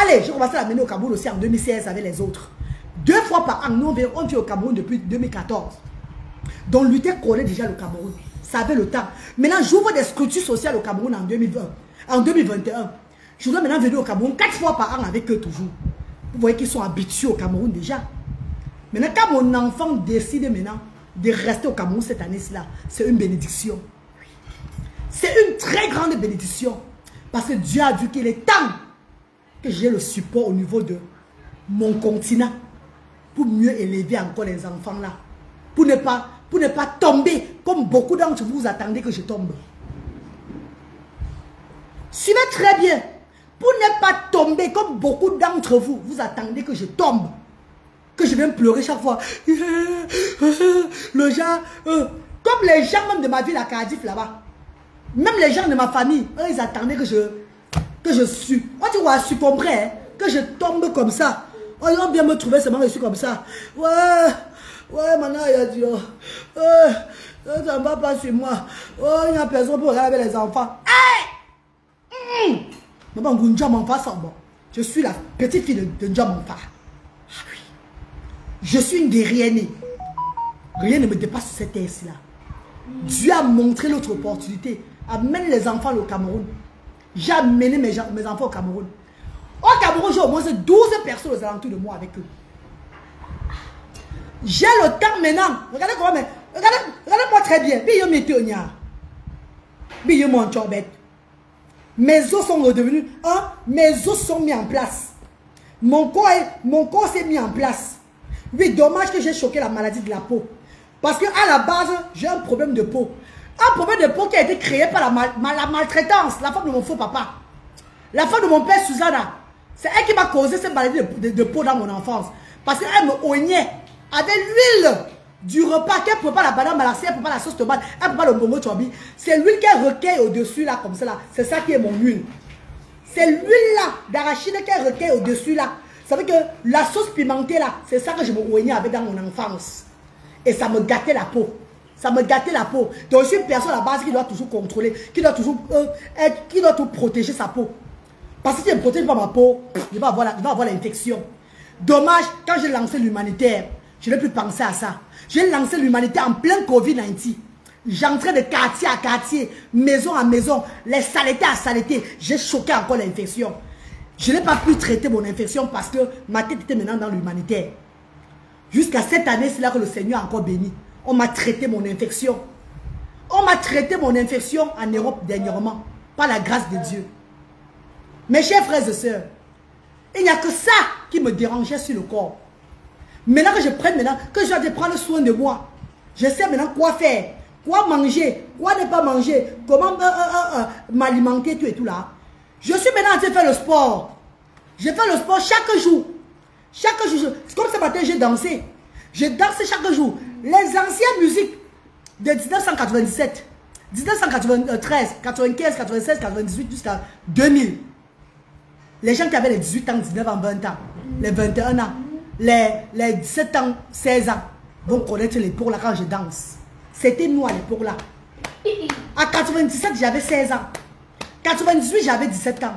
allez, j'ai commencé à l'amener au Cameroun aussi en 2016 avec les autres. 2 fois par an, nous on vit au Cameroun depuis 2014. Donc lutter connaît déjà le Cameroun. Ça avait le temps. Maintenant, j'ouvre des structures sociales au Cameroun en 2020. En 2021. Je dois maintenant venir au Cameroun 4 fois par an avec eux toujours. Vous voyez qu'ils sont habitués au Cameroun déjà. Maintenant, quand mon enfant décide maintenant de rester au Cameroun cette année-là, c'est une bénédiction. C'est une très grande bénédiction. Parce que Dieu a vu qu'il est temps que j'ai le support au niveau de mon continent pour mieux élever encore les enfants là. Pour ne pas tomber comme beaucoup d'entre vous attendez que je tombe. Suivez très bien. Pour ne pas tomber comme beaucoup d'entre vous, vous attendez que je tombe. Que je vienne pleurer chaque fois. Le genre, comme les gens même de ma ville à Cardiff là-bas. Même les gens de ma famille, eux, ils attendaient que je suis. Moi, tu vois, tu comprends, hein, que je tombe comme ça. Oh, ils ont bien me trouver seulement que je suis comme ça. Ouais, maintenant, il a dit, ça ne va pas sur moi. Oh, il n'y a personne pour regarder les enfants. Hey! Maman, Gunja Manfa, ça bon. Je suis la petite fille de Ndjamanfa. Ah oui. Je suis une guerrière née. Rien ne me dépasse sur cette terre-là. Dieu a montré l'autre opportunité. Amène les enfants au Cameroun. J'ai amené mes enfants au Cameroun. Au Cameroun, j'ai au moins 12 personnes aux alentours de moi avec eux. J'ai le temps maintenant. Regardez comment, regardez-moi très bien. Biyo météonia. Biyo mon chobet. Mes os sont redevenus, hein, mes os sont mis en place. Mon corps s'est mis en place. Oui, dommage que j'ai choqué la maladie de la peau. Parce que à la base, j'ai un problème de peau. Un problème de peau qui a été créé par la maltraitance. La femme de mon faux papa. La femme de mon père, Susanna. C'est elle qui m'a causé cette maladie de peau dans mon enfance. Parce qu'elle me oignait avec l'huile du repas qu'elle prépare la banane malaxée, elle prépare la sauce tomate, elle prépare le bongo chobi. C'est l'huile qu'elle recueille au-dessus là, comme ça là. C'est ça qui est mon huile. C'est l'huile là d'arachide qu'elle recueille au-dessus là. Ça veut dire que la sauce pimentée là, c'est ça que je me oignais avec dans mon enfance. Et ça me gâtait la peau. Ça me gâtait la peau. Donc je suis une personne à la base qui doit toujours contrôler, qui doit toujours qui doit tout protéger sa peau. Parce que si je ne protège pas ma peau, je vais avoir l'infection. Dommage, quand j'ai lancé l'humanitaire, je n'ai plus pensé à ça. J'ai lancé l'humanité en plein Covid-19. J'entrais de quartier à quartier, maison à maison, les saletés à saletés. J'ai choqué encore l'infection. Je n'ai pas pu traiter mon infection parce que ma tête était maintenant dans l'humanitaire. Jusqu'à cette année, c'est là que le Seigneur a encore béni. On m'a traité mon infection. On m'a traité mon infection en Europe dernièrement, par la grâce de Dieu. Mes chers frères et sœurs, il n'y a que ça qui me dérangeait sur le corps. Maintenant que je prenne que je dois prendre soin de moi, je sais maintenant quoi faire, quoi manger, quoi ne pas manger, comment m'alimenter, tout et tout là. Je suis maintenant en train de faire le sport. Je fais le sport chaque jour. Chaque jour, comme ce matin j'ai dansé. Je danse chaque jour. Les anciennes musiques de 1997, 1993, 95, 96, 98 jusqu'à 2000. Les gens qui avaient les 18 ans, 19 ans, 20 ans, les 21 ans, les 17 ans, 16 ans, vont connaître l'époque là quand je danse. C'était nous à l'époque là. À 97, j'avais 16 ans. 98, j'avais 17 ans.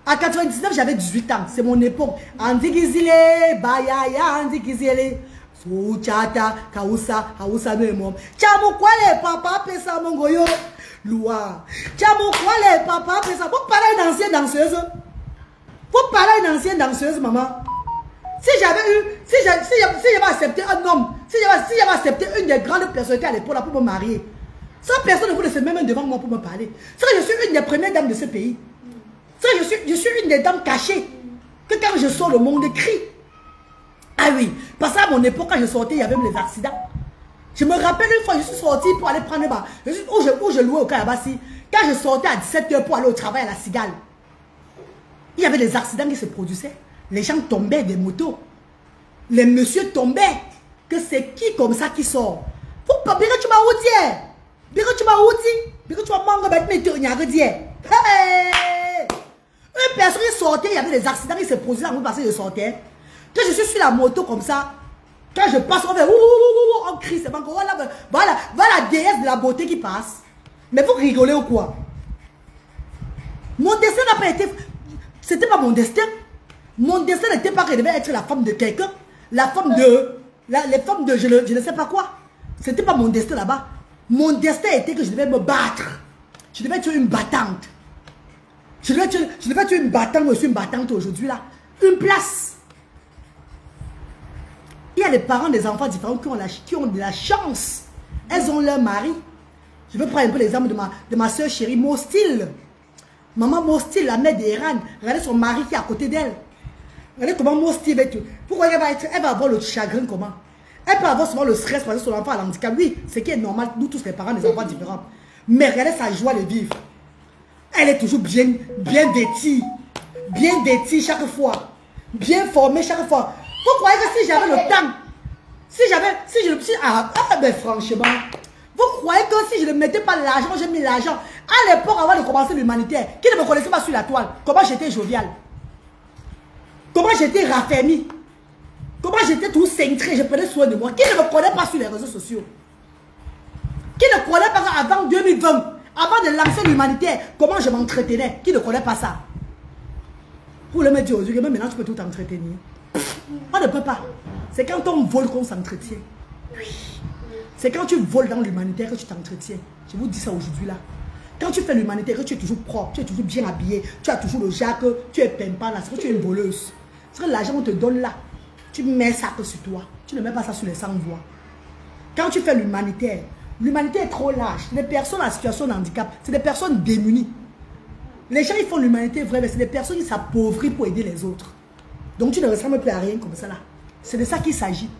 À 99, j'avais 18 ans. C'est mon époque. Andigizile, bayaya, andigizile. Souchata, kausa, hausa memom. Chamu kwale, papa, pesa mongoyo. Loua. Chamu kwale, papa, pesa. Vous parlez d'une ancienne danseuse. Vous parlez d'une ancienne danseuse, maman. Si j'avais accepté un homme, si j'avais accepté une des grandes personnalités à l'époque pour me marier, ça personne ne voulait se mettre devant moi pour me parler. Ça, je suis une des premières dames de ce pays. Ça, je suis une des dames cachées. Que quand je sors, le monde crie. Ah oui, parce qu'à mon époque, quand je sortais, il y avait même les accidents. Je me rappelle une fois, je suis sortie pour aller prendre ma... Où je louais au Kayabassi. Quand je sortais à 17 h pour aller au travail à la Cigale, il y avait des accidents qui se produisaient. Les gens tombaient des motos. Les messieurs tombaient. Que c'est qui comme ça qui sort? Faut pas bien que tu m'as oublié. Bien que tu m'as oublié. Bien que tu m'as manqué de me dire. Une personne qui sortait, il y avait des accidents qui se produisaient parce que je sortais. Quand je suis sur la moto comme ça, quand je passe, on fait on crie, c'est bon. Voilà la déesse de la beauté qui passe. Mais vous rigolez ou quoi? Mon destin n'a pas été... C'était pas mon destin. Mon destin n'était pas que je devais être la femme de quelqu'un. La femme de... les femmes de... Je ne sais pas quoi. C'était pas mon destin là-bas. Mon destin était que je devais me battre. Je devais être une battante. Je devais être une battante, je suis une battante aujourd'hui là. Une place. Il y a des parents des enfants différents qui ont de la chance. Elles ont leur mari. Je vais prendre un peu l'exemple de ma soeur chérie, Mostil. Maman Mostil, la mère d'Iran. Regardez son mari qui est à côté d'elle. Regardez comment Mostil va être. Pourquoi elle va avoir le chagrin comment? Elle peut avoir souvent le stress parce que son enfant a l'handicap. Oui, c'est qui est normal, nous tous les parents des enfants différents. Mais regardez sa joie de vivre. Elle est toujours bien vêtue. Bien vêtue chaque fois. Bien formée chaque fois. Vous croyez que si j'avais le temps, ben franchement, vous croyez que si je ne mettais pas l'argent, j'ai mis l'argent, à l'époque avant de commencer l'humanitaire, qui ne me connaissait pas sur la toile, comment j'étais jovial, comment j'étais raffermi, comment j'étais tout cintré, je prenais soin de moi, qui ne me connaît pas sur les réseaux sociaux, qui ne connaît pas ça avant 2020, avant de lancer l'humanitaire, comment je m'entretenais, qui ne connaît pas ça. Pour le mettre aujourd'hui, même maintenant tu peux tout entretenir. On ne peut pas. C'est quand on vole qu'on s'entretient. Oui. C'est quand tu voles dans l'humanitaire que tu t'entretiens. Je vous dis ça aujourd'hui là. Quand tu fais l'humanitaire, que tu es toujours propre, tu es toujours bien habillé, tu as toujours le jack, tu es pimpant là, c'est que tu es une voleuse. C'est que l'argent qu'on te donne là, tu mets ça que sur toi. tu ne mets pas ça sur les 100 voix. Quand tu fais l'humanitaire, l'humanité est trop large. Les personnes en situation de handicap, c'est des personnes démunies. Les gens, ils font l'humanité vraie, mais c'est des personnes qui s'appauvrissent pour aider les autres. Donc tu ne ressembles plus à rien comme ça là. C'est de ça qu'il s'agit.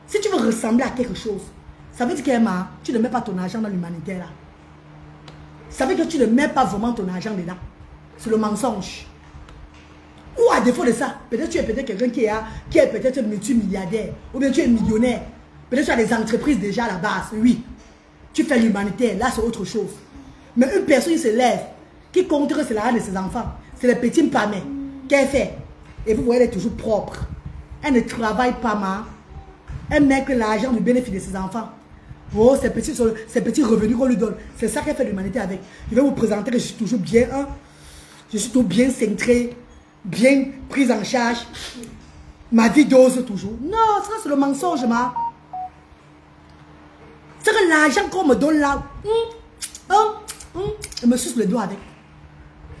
Si tu veux ressembler à quelque chose, ça veut dire que tu ne mets pas ton argent dans l'humanitaire là. Ça veut dire que tu ne mets pas vraiment ton argent dedans. C'est le mensonge. Ou à défaut de ça, peut-être tu es quelqu'un qui est peut-être multimilliardaire, ou bien tu es millionnaire. Peut-être tu as des entreprises déjà à la base, oui. Tu fais l'humanitaire, là c'est autre chose. Mais une personne qui se lève, qui compte que c'est l'argent de ses enfants, c'est les petits pamets qu'elle fait. Et vous voyez, elle est toujours propre. Elle ne travaille pas mal. Elle met que l'argent du bénéfice de ses enfants. Oh, ces petits revenus qu'on lui donne. C'est ça qu'elle fait l'humanité avec. Je vais vous présenter que je suis toujours bien, je suis toujours bien centré, bien prise en charge. Ma vie dose toujours. Non, ça c'est le mensonge, ma. C'est que l'argent qu'on me donne là, je me suce le doigt avec.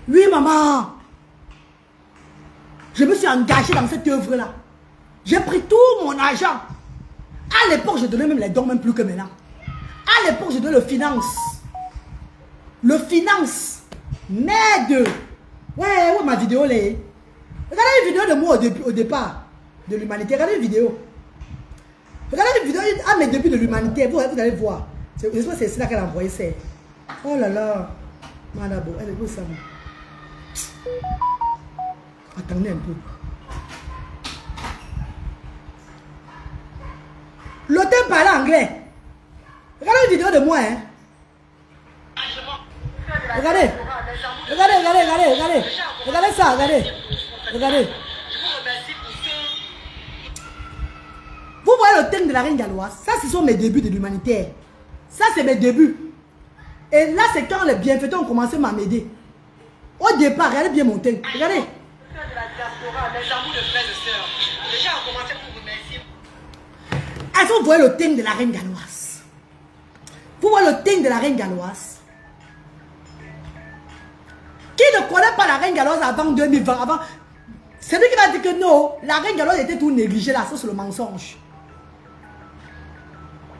Oui, maman. Je me suis engagé dans cette œuvre-là. J'ai pris tout mon argent. À l'époque, je donnais même les dons, même plus que maintenant. À l'époque, je donnais le finance. Le finance m'aide. Ouais, ma vidéo là. Regardez une vidéo de moi au départ de l'humanité. Regardez une vidéo. Regardez une vidéo à mes débuts de l'humanité. Vous allez voir. C'est là qu'elle a envoyé ça. Oh là là. Madabo, elle est où ça? Attendez un peu. L'auteur parle anglais. Regardez une vidéo de moi. Hein. Regardez. Regardez ça, regardez. Vous voyez le thème de la reine galloise. Ça, ce sont mes débuts de l'humanitaire. Ça, c'est mes débuts. Et là, c'est quand les bienfaiteurs ont commencé à m'aider. Au départ, regardez bien mon thème. Regardez. De la diaspora, mes amours de frères et sœurs. Les gens ont commencé pour remercier. Est-ce que vous voyez le thème de la reine galloise? Vous voyez le thème de la reine galloise? Qui ne connaît pas la reine galloise avant 2020? Avant... C'est lui qui va dire que non, la reine galloise était tout négligée là, ça c'est le mensonge.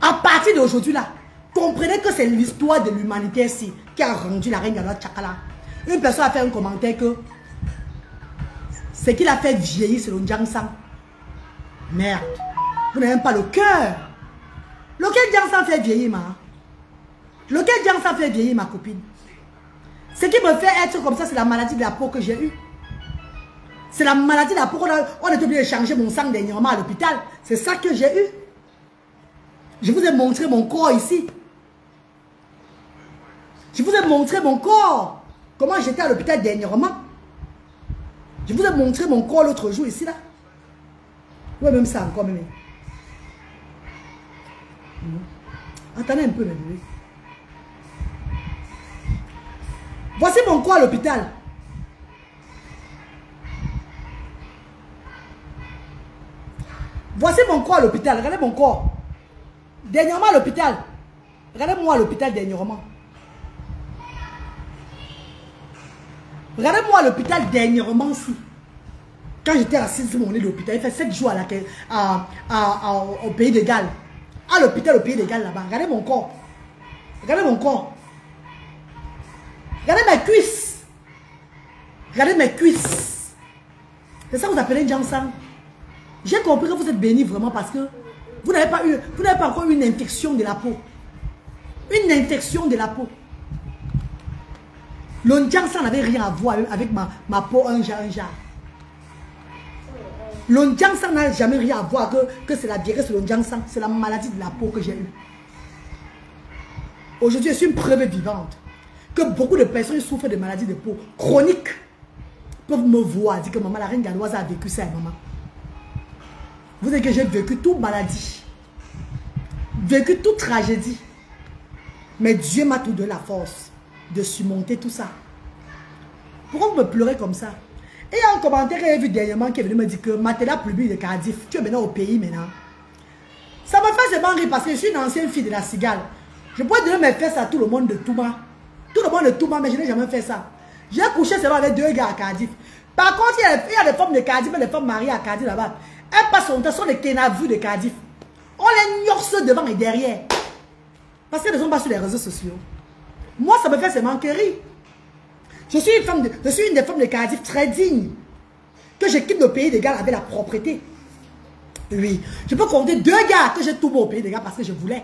À partir d'aujourd'hui là, comprenez que c'est l'histoire de l'humanité ici qui a rendu la reine galloise Tchakala. Une personne a fait un commentaire que ce qui l'a fait vieillir, c'est le Ndjangsang. Merde. Vous n'avez même pas le cœur. Lequel Ndjangsang fait vieillir, ma? Lequel Ndjangsang fait vieillir, ma copine? Ce qui me fait être comme ça, c'est la maladie de la peau que j'ai eue. C'est la maladie de la peau. On est obligé de changer mon sang dernièrement à l'hôpital. C'est ça que j'ai eu. Je vous ai montré mon corps ici. Je vous ai montré mon corps. Comment j'étais à l'hôpital dernièrement. Je vous ai montré mon corps l'autre jour ici, là. Ouais, même ça encore, même. Attendez un peu, mes bébés. Voici mon corps à l'hôpital. Voici mon corps à l'hôpital. Regardez mon corps. Dernièrement à l'hôpital. Regardez-moi à l'hôpital dernièrement. Regardez-moi à l'hôpital dernièrement aussi. Quand j'étais assise sur mon lit d'hôpital, il fait 7 jours au pays de Galles. À l'hôpital au pays de Galles là-bas. Regardez mon corps. Regardez mon corps. Regardez mes cuisses. Regardez mes cuisses. C'est ça que vous appelez Ndjangsang. J'ai compris que vous êtes bénis vraiment parce que vous n'avez pas encore une infection de la peau. Une infection de la peau. Le Ndjangsang n'avait rien à voir avec ma peau un jar. Le Ndjangsang n'a jamais rien à voir que c'est la vieillesse de le Ndjangsang. C'est la maladie de la peau que j'ai eue. Aujourd'hui, je suis une preuve vivante que beaucoup de personnes qui souffrent de maladies de peau chroniques peuvent me voir, dire que maman, la reine galloise a vécu ça, maman. Vous savez que j'ai vécu toute maladie, vécu toute tragédie. Mais Dieu m'a tout donné la force de surmonter tout ça. Pourquoi vous me pleurez comme ça? Et il y a un commentaire que j'ai vu dernièrement qui est venu me dire que Matela Plubi de Cardiff, tu es maintenant au pays maintenant. Ça me fait seulement rire parce que je suis une ancienne fille de la cigale. Je pourrais donner mes fesses à tout le monde de Touma. Tout le monde de Touma, mais je n'ai jamais fait ça. J'ai couché seulement avec 2 gars à Cardiff. Par contre, il y a des femmes de Cardiff et des femmes mariées à Cardiff là-bas. Elle passe son temps sur les Kenavu de Cardiff. On les gnorce devant et derrière. Parce qu'elles ne sont pas sur les réseaux sociaux. Moi, ça me fait seulement rire. Je suis une des femmes de Cardiff très digne. Que je quitte le pays des gars avec la propreté. Oui. Je peux compter 2 gars que j'ai tout beau au pays des gars parce que je voulais.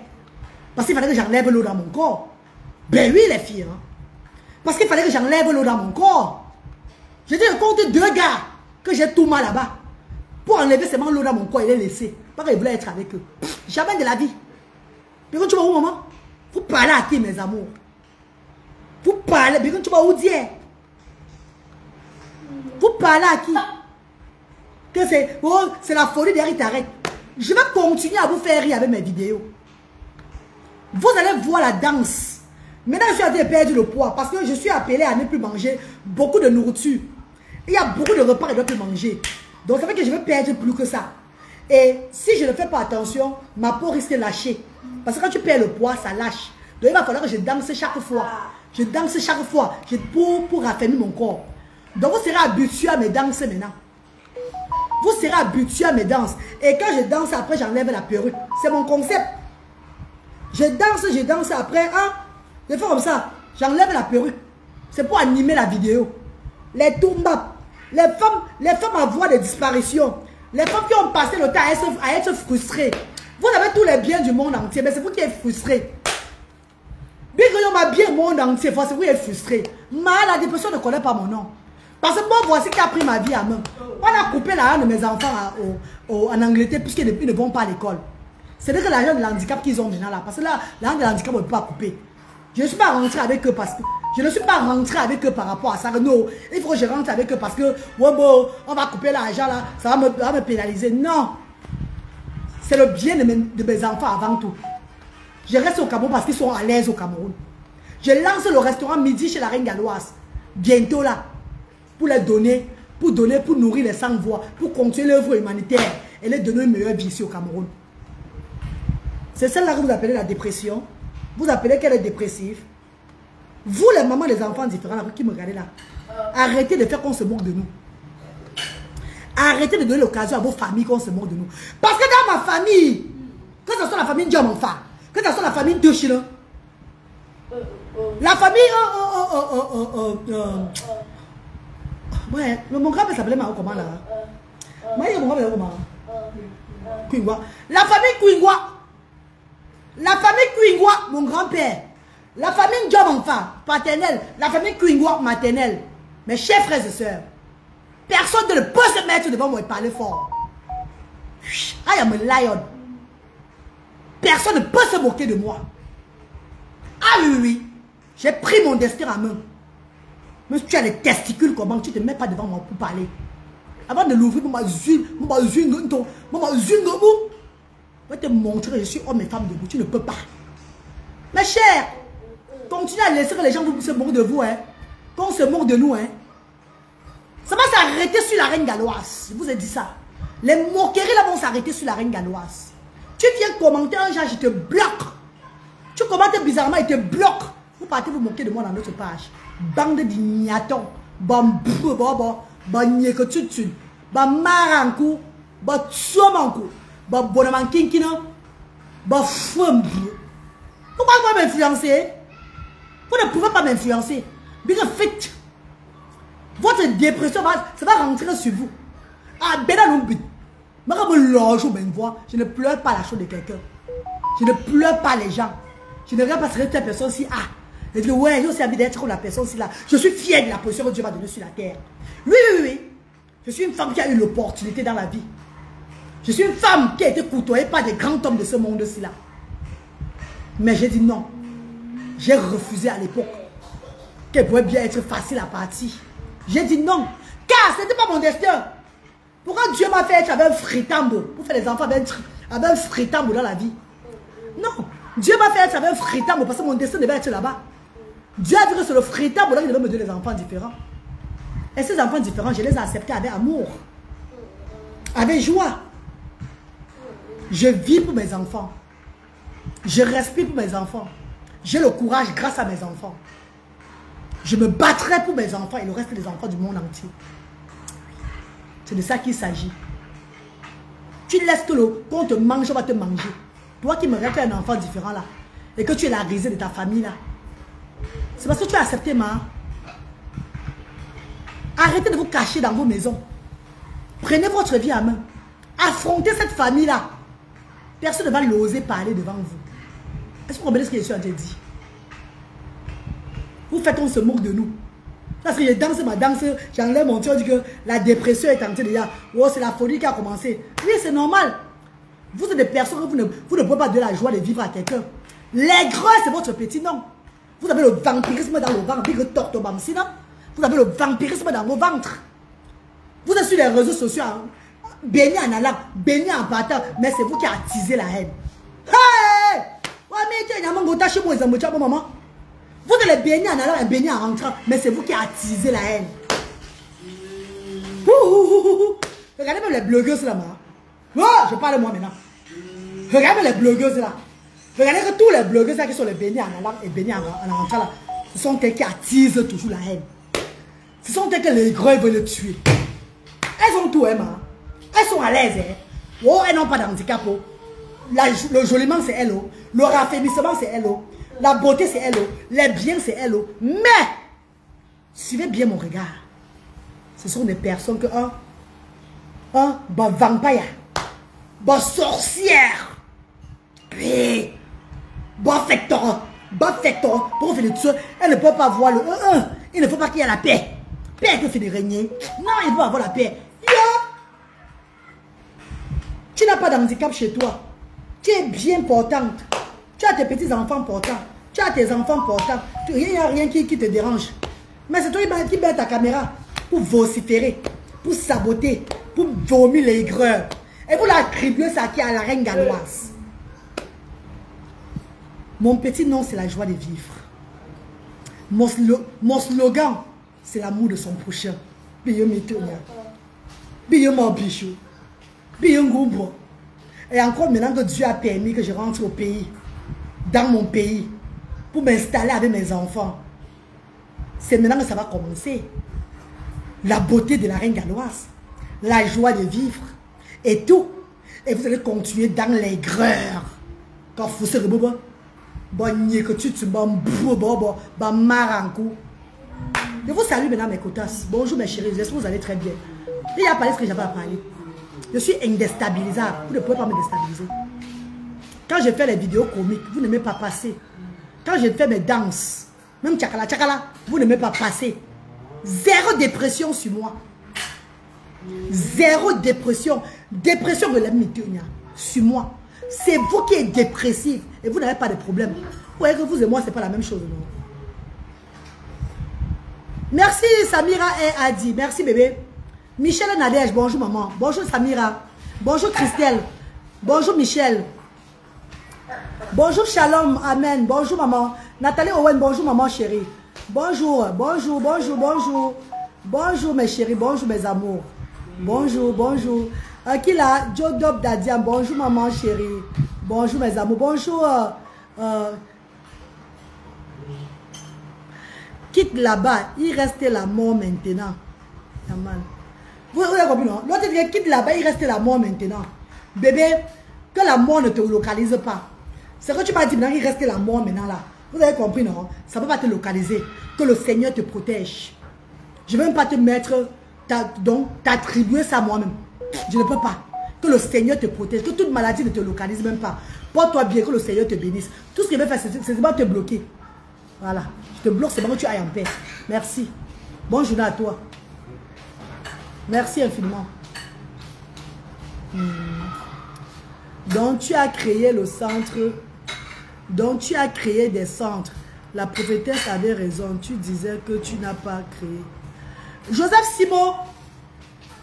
Parce qu'il fallait que j'enlève l'eau dans mon corps. Ben oui, les filles. Hein. Parce qu'il fallait que j'enlève l'eau dans mon corps. Je dis, je compte 2 gars que j'ai tout mal là-bas. Pour enlever seulement l'eau dans mon corps et les laisser. Parce que je voulais être avec eux. Jamais de la vie. Mais quand tu vas où, maman? Vous parlez à qui, mes amours? Vous parlez, mais quand tu vas où dire? Vous parlez à qui? Que c'est la folie derrière, il t'arrête. Je vais continuer à vous faire rire avec mes vidéos. Vous allez voir la danse. Maintenant, je suis en train de perdre le poids parce que je suis appelée à ne plus manger beaucoup de nourriture. Il y a beaucoup de repas que je ne dois plus manger. Donc, ça fait que je vais perdre plus que ça. Et si je ne fais pas attention, ma peau risque de lâcher. Parce que quand tu perds le poids, ça lâche. Donc, il va falloir que je danse chaque fois. Je danse chaque fois pour raffermir mon corps. Donc, vous serez habitués à mes danses maintenant. Vous serez habitués à mes danses. Et quand je danse, après, j'enlève la perruque. C'est mon concept. Je danse après. Hein? Je fais comme ça. J'enlève la perruque. C'est pour animer la vidéo. Les toumbas. Les femmes à voix de disparition. Les femmes qui ont passé le temps à être frustrées. Vous avez tous les biens du monde entier, mais c'est vous qui êtes frustrés. Bien que l'on m'a bien le monde entier, c'est vous qui êtes frustrés. Mais la dépression ne connaît pas mon nom. Parce que moi, voici qui a pris ma vie à main. On a coupé l'argent de mes enfants en Angleterre puisqu'ils ne vont pas à l'école. C'est que l'argent de l'handicap qu'ils ont maintenant là. Parce que là, l'argent de l'handicap, on ne peut pas couper. Je ne suis pas rentré avec eux parce que... Je ne suis pas rentré avec eux par rapport à ça. Non, il faut que je rentre avec eux parce que... Ouais, bon, on va couper l'argent là. Ça va me pénaliser. Non. C'est le bien de mes enfants avant tout. Je reste au Cameroun parce qu'ils sont à l'aise au Cameroun. Je lance le restaurant midi chez la Reine Galloise. Bientôt là. Pour les donner, pour nourrir les sans-voix, pour continuer l'œuvre humanitaire et les donner une meilleure vie ici au Cameroun. C'est celle-là que vous appelez la dépression. Vous appelez qu'elle est dépressive. Vous, les mamans des enfants différents là, qui me regardez là, arrêtez de faire qu'on se moque de nous. Arrêtez de donner l'occasion à vos familles qu'on se moque de nous. Parce que dans ma famille, que ce soit la famille Diamanfa, que ce soit la famille de Chine, la famille... ouais, mon grand-père s'appelait Mao comment là? Moi, mon grand-père s'appelait comment? Quingwa. La famille Quingwa. La famille Quingwa, mon grand-père. La famille Diamanfa, paternelle. La famille Quingwa, maternelle. Mes chers frères et sœurs, personne ne peut se mettre devant moi et parler fort. I am a lion. Personne ne peut se moquer de moi. Ah oui, oui, oui. J'ai pris mon destin en main. Mais tu as les testicules, comment tu ne te mets pas devant moi pour parler? Avant de l'ouvrir, je vais te montrer que je suis homme et femme debout. Tu ne peux pas. Mes chers, continuez à laisser que les gens se moquent de vous. Hein. Qu'on se moque de nous. Hein. Ça va s'arrêter sur la Reine Galloise. Je vous ai dit ça. Les moqueries là vont s'arrêter sur la Reine Galloise. Tu viens commenter un genre, je te bloque. Tu commentes bizarrement, il te bloque. Vous partez vous moquer de moi dans notre page. Bande d'ignatons. Bambou, nyekotutun. Marankou. Tsomankou. Bonaman kinkina. Fumbu. Vous ne pouvez pas m'influencer. Vous ne pouvez pas m'influencer. Bien fait. Votre dépression, ça va rentrer sur vous. Ah, ben non, je ne pleure pas la chose de quelqu'un. Je ne pleure pas les gens. Je ne regarde pas cette personne-ci. Ah, je dis, ouais, j'ai aussi envie d'être comme la personne-ci là. Je suis fière de la position que Dieu m'a donnée sur la terre. Oui, oui, oui. Je suis une femme qui a eu l'opportunité dans la vie. Je suis une femme qui a été côtoyée par des grands hommes de ce monde-ci là. Mais j'ai dit non. J'ai refusé à l'époque qu'elle pouvait bien être facile à partir. J'ai dit non. Car ce n'était pas mon destin. Pourquoi Dieu m'a fait être avec un fritambo pour faire des enfants avec un fritambo dans la vie? Non. Dieu m'a fait être avec un fritambo parce que mon destin devait être là-bas. Dieu a dit que c'est le fritambo là qui devait me donner des enfants différents. Et ces enfants différents, je les ai acceptés avec amour. Avec joie. Je vis pour mes enfants. Je respire pour mes enfants. J'ai le courage grâce à mes enfants. Je me battrai pour mes enfants et le reste des enfants du monde entier. C'est de ça qu'il s'agit. Tu laisses que qu'on te mange, on va te manger. Toi qui me regardes un enfant différent là, et que tu es la risée de ta famille là, c'est parce que tu as accepté, ma. Arrêtez de vous cacher dans vos maisons. Prenez votre vie en main. Affrontez cette famille là. Personne ne va l'oser parler devant vous. Est-ce que vous comprenez ce que je suis en train de dire? Vous faites, on se moque de nous. Parce que je danse ma danse, j'enlève mon Dieu, on dit que la dépression est en train de dire, oh, c'est la folie qui a commencé. Oui, c'est normal. Vous êtes des personnes, vous ne pouvez pas donner la joie de vivre à quelqu'un. L'aigreur, c'est votre petit nom. Vous avez le vampirisme dans le ventre, vous avez le vampirisme dans vos ventres. Vous êtes sur les réseaux sociaux, hein, béni en allant, béni en partant, mais c'est vous qui attisez la haine. Hey! Vous allez bénir en allant et bénir en rentrant, mais c'est vous qui attisez la haine. Regardez même les blogueuses là, oh, je parle moi maintenant. Regardez les blogueuses là. Regardez que tous les blogueuses là qui sont les bénis en allant et bénis en rentrant là, ce sont elles qui attisent toujours la haine. Ce sont elles que les gros veulent le tuer. Elles ont tout, hein, elles sont à l'aise, hein. Oh, elles n'ont pas d'handicap. Oh. Le joliment, c'est elles. Oh. Le raffermissement, c'est elles. Oh. La beauté, c'est elles. Oh. Les biens, c'est elles. Oh. Mais, suivez bien mon regard. Ce sont des personnes que, vampire, sorcière, puis, facteur, pour faire de ça, elle ne peut pas voir le il ne faut pas qu'il y ait la paix. Paix que fait de régner. Non, il faut avoir la paix. Tu n'as pas d'handicap chez toi. Tu es bien portante. Tu as tes petits-enfants portants. Tu as tes enfants portants. Il n'y a rien qui te dérange. Mais c'est toi qui mets ta caméra pour vociférer, pour saboter, pour vomir l'aigreur. Et vous l'attribuez ça qui à la reine galloise. Mon petit nom, c'est la joie de vivre. Mon slogan, c'est l'amour de son prochain. Biyo mitonya. Biyo mon bichou. Biyo ngumbo. Et encore maintenant que Dieu a permis que je rentre au pays, dans mon pays, pour m'installer avec mes enfants, c'est maintenant que ça va commencer. La beauté de la reine galloise, la joie de vivre, et tout. Et vous allez continuer dans l'aigreur. Quand vous serez bobo, que tu marankou. Je vous salue maintenant mes cotas. Bonjour mes chéris, j'espère que vous allez très bien. Il y a parlé ce que j'avais à parler. Je suis indéstabilisable. Vous ne pouvez pas me déstabiliser. Quand je fais les vidéos comiques, vous ne m'avez pas passé. Quand je fais mes danses, même tchakala, tchakala, vous ne m'avez pas passé. Zéro dépression sur moi. Zéro dépression. Dépression de la mitonia sur moi. C'est vous qui êtes dépressif et vous n'avez pas de problème. Vous voyez que vous et moi, ce n'est pas la même chose. Non? Merci Samira et Adi. Merci bébé. Michel Nadège, bonjour maman. Bonjour Samira. Bonjour Christelle. Bonjour Michel. Bonjour Shalom, amen. Bonjour maman. Nathalie Owen, bonjour maman chérie. Bonjour, bonjour, bonjour, bonjour. Bonjour mes chéris, bonjour mes amours. Bonjour, bonjour. Qui là? Jodop Dadiam, bonjour maman chérie. Bonjour mes amours. Bonjour. Quitte là-bas, il reste la mort maintenant. Vous avez compris, non? L'autre dit quitte là-bas, il reste la mort maintenant. Bébé, que la mort ne te localise pas. C'est que tu m'as dit maintenant qu'il reste la mort maintenant là. Vous avez compris, non? Ça ne peut pas te localiser. Que le Seigneur te protège. Je ne vais même pas te mettre, donc t'attribuer ça moi-même. Je ne peux pas. Que le Seigneur te protège. Que toute maladie ne te localise même pas. Porte-toi bien, que le Seigneur te bénisse. Tout ce qu'il veut faire, c'est seulement te bloquer. Voilà. Je te bloque, c'est bon que tu ailles en paix. Merci. Bonne journée à toi. Merci infiniment. Donc tu as créé le centre. Donc tu as créé des centres. La prophétesse avait raison. Tu disais que tu n'as pas créé. Joseph Simon,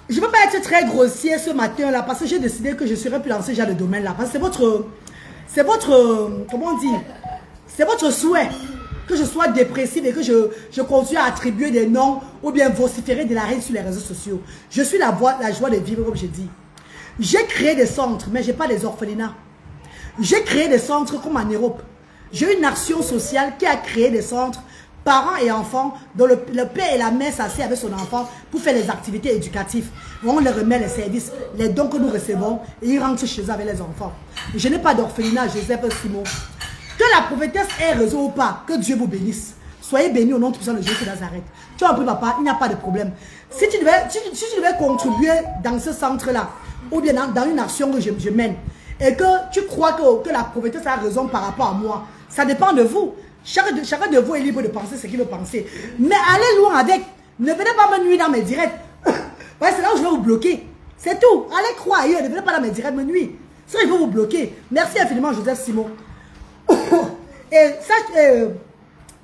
je ne veux pas être très grossier ce matin là parce que j'ai décidé que je serai plus dans ce genre de domaine là. Parce que c'est votre, comment on dit, c'est votre souhait que je sois dépressive et que je continue à attribuer des noms ou bien vociférer de la reine sur les réseaux sociaux. Je suis la joie de vivre comme je dis. J'ai créé des centres, mais je n'ai pas des orphelinats. J'ai créé des centres comme en Europe. J'ai une action sociale qui a créé des centres parents et enfants, dont le père et la mère s'assiedent avec son enfant pour faire les activités éducatives. On leur remet les services, les dons que nous recevons, et ils rentrent chez eux avec les enfants. Je n'ai pas d'orphelinat, Joseph Simon. Que la prophétesse ait raison ou pas, que Dieu vous bénisse. Soyez bénis au nom de Jésus de Nazareth. Tu as compris, papa, il n'y a pas de problème. Si tu devais contribuer dans ce centre-là, ou bien dans une action que je mène, et que tu crois que la prophétesse a raison par rapport à moi, ça dépend de vous. Chacun de vous est libre de penser ce qu'il veut penser. Mais allez loin avec. Ne venez pas me nuire dans mes directs. C'est là où je vais vous bloquer. C'est tout. Allez croire ailleurs. Ne venez pas dans mes directs me nuire. Ça, je vais vous bloquer. Merci infiniment, Joseph Simon. Et ça,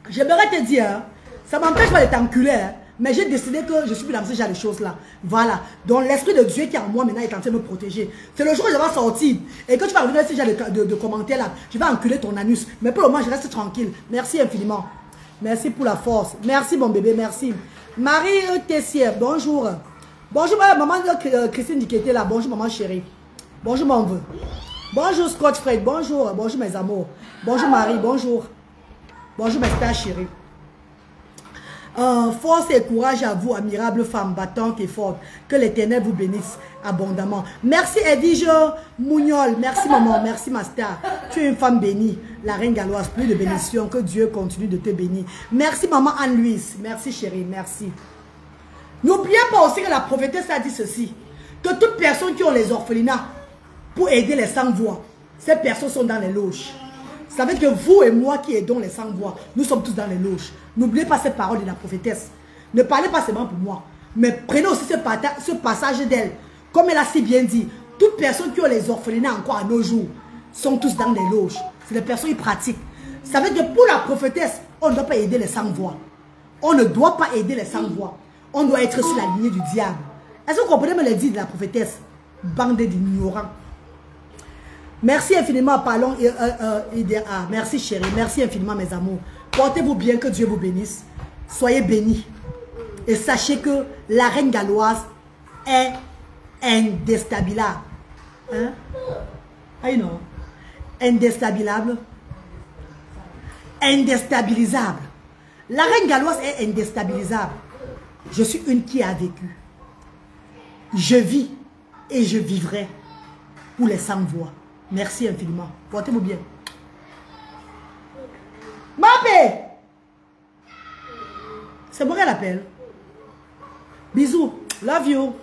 j'aimerais te dire, hein, ça m'empêche pas de t'enculer, hein, mais j'ai décidé que je suis plus dans ce genre de choses-là. Voilà. Donc, l'esprit de Dieu qui est en moi maintenant est en train de me protéger. C'est le jour où je vais sortir et que tu vas revenir avec ce genre de commentaires-là. Je vais enculer ton anus. Mais pour le moment, je reste tranquille. Merci infiniment. Merci pour la force. Merci, mon bébé. Merci. Marie Tessier, bonjour. Bonjour, maman Christine Dikete là. Bonjour, maman chérie. Bonjour, mon vœu. Bonjour, Scott Fred. Bonjour. Bonjour, mes amours. Bonjour, Marie. Bonjour. Bonjour, mes stars chérie. Force et courage à vous, admirable femme, battante et forte. Que l'Éternel vous bénisse abondamment. Merci Edwige Mougnol. Merci maman, merci ma star. Tu es une femme bénie. La reine galloise, plus de bénédictions. Que Dieu continue de te bénir. Merci maman Anne-Louise. Merci chérie, merci. N'oubliez pas aussi que la prophétesse a dit ceci. Que toutes personnes qui ont les orphelinats pour aider les sans-voix, ces personnes sont dans les loges. Ça veut dire que vous et moi qui aidons les sans-voix, nous sommes tous dans les loges. N'oubliez pas ces paroles de la prophétesse. Ne parlez pas seulement pour moi, mais prenez aussi ce passage d'elle. Comme elle a si bien dit, toutes personnes qui ont les orphelinats encore à nos jours sont tous dans les loges. C'est des personnes qui pratiquent. Ça veut dire que pour la prophétesse, on ne doit pas aider les sans-voix. On ne doit pas aider les sans-voix. On doit être sur la lignée du diable. Est-ce que vous comprenez me le dire de la prophétesse? Bande d'ignorants. Merci infiniment, parlons IDA. Merci chérie, merci infiniment mes amours. Portez-vous bien, que Dieu vous bénisse. Soyez bénis. Et sachez que la reine galloise est indéstabilable. Hein? I know. Indéstabilable. Indéstabilisable. La reine galloise est indéstabilisable. Je suis une qui a vécu. Je vis et je vivrai pour les sans-voix. Merci infiniment. Portez-vous bien. Mapé! C'est moi qu'elle appelle. Bisous. Love you.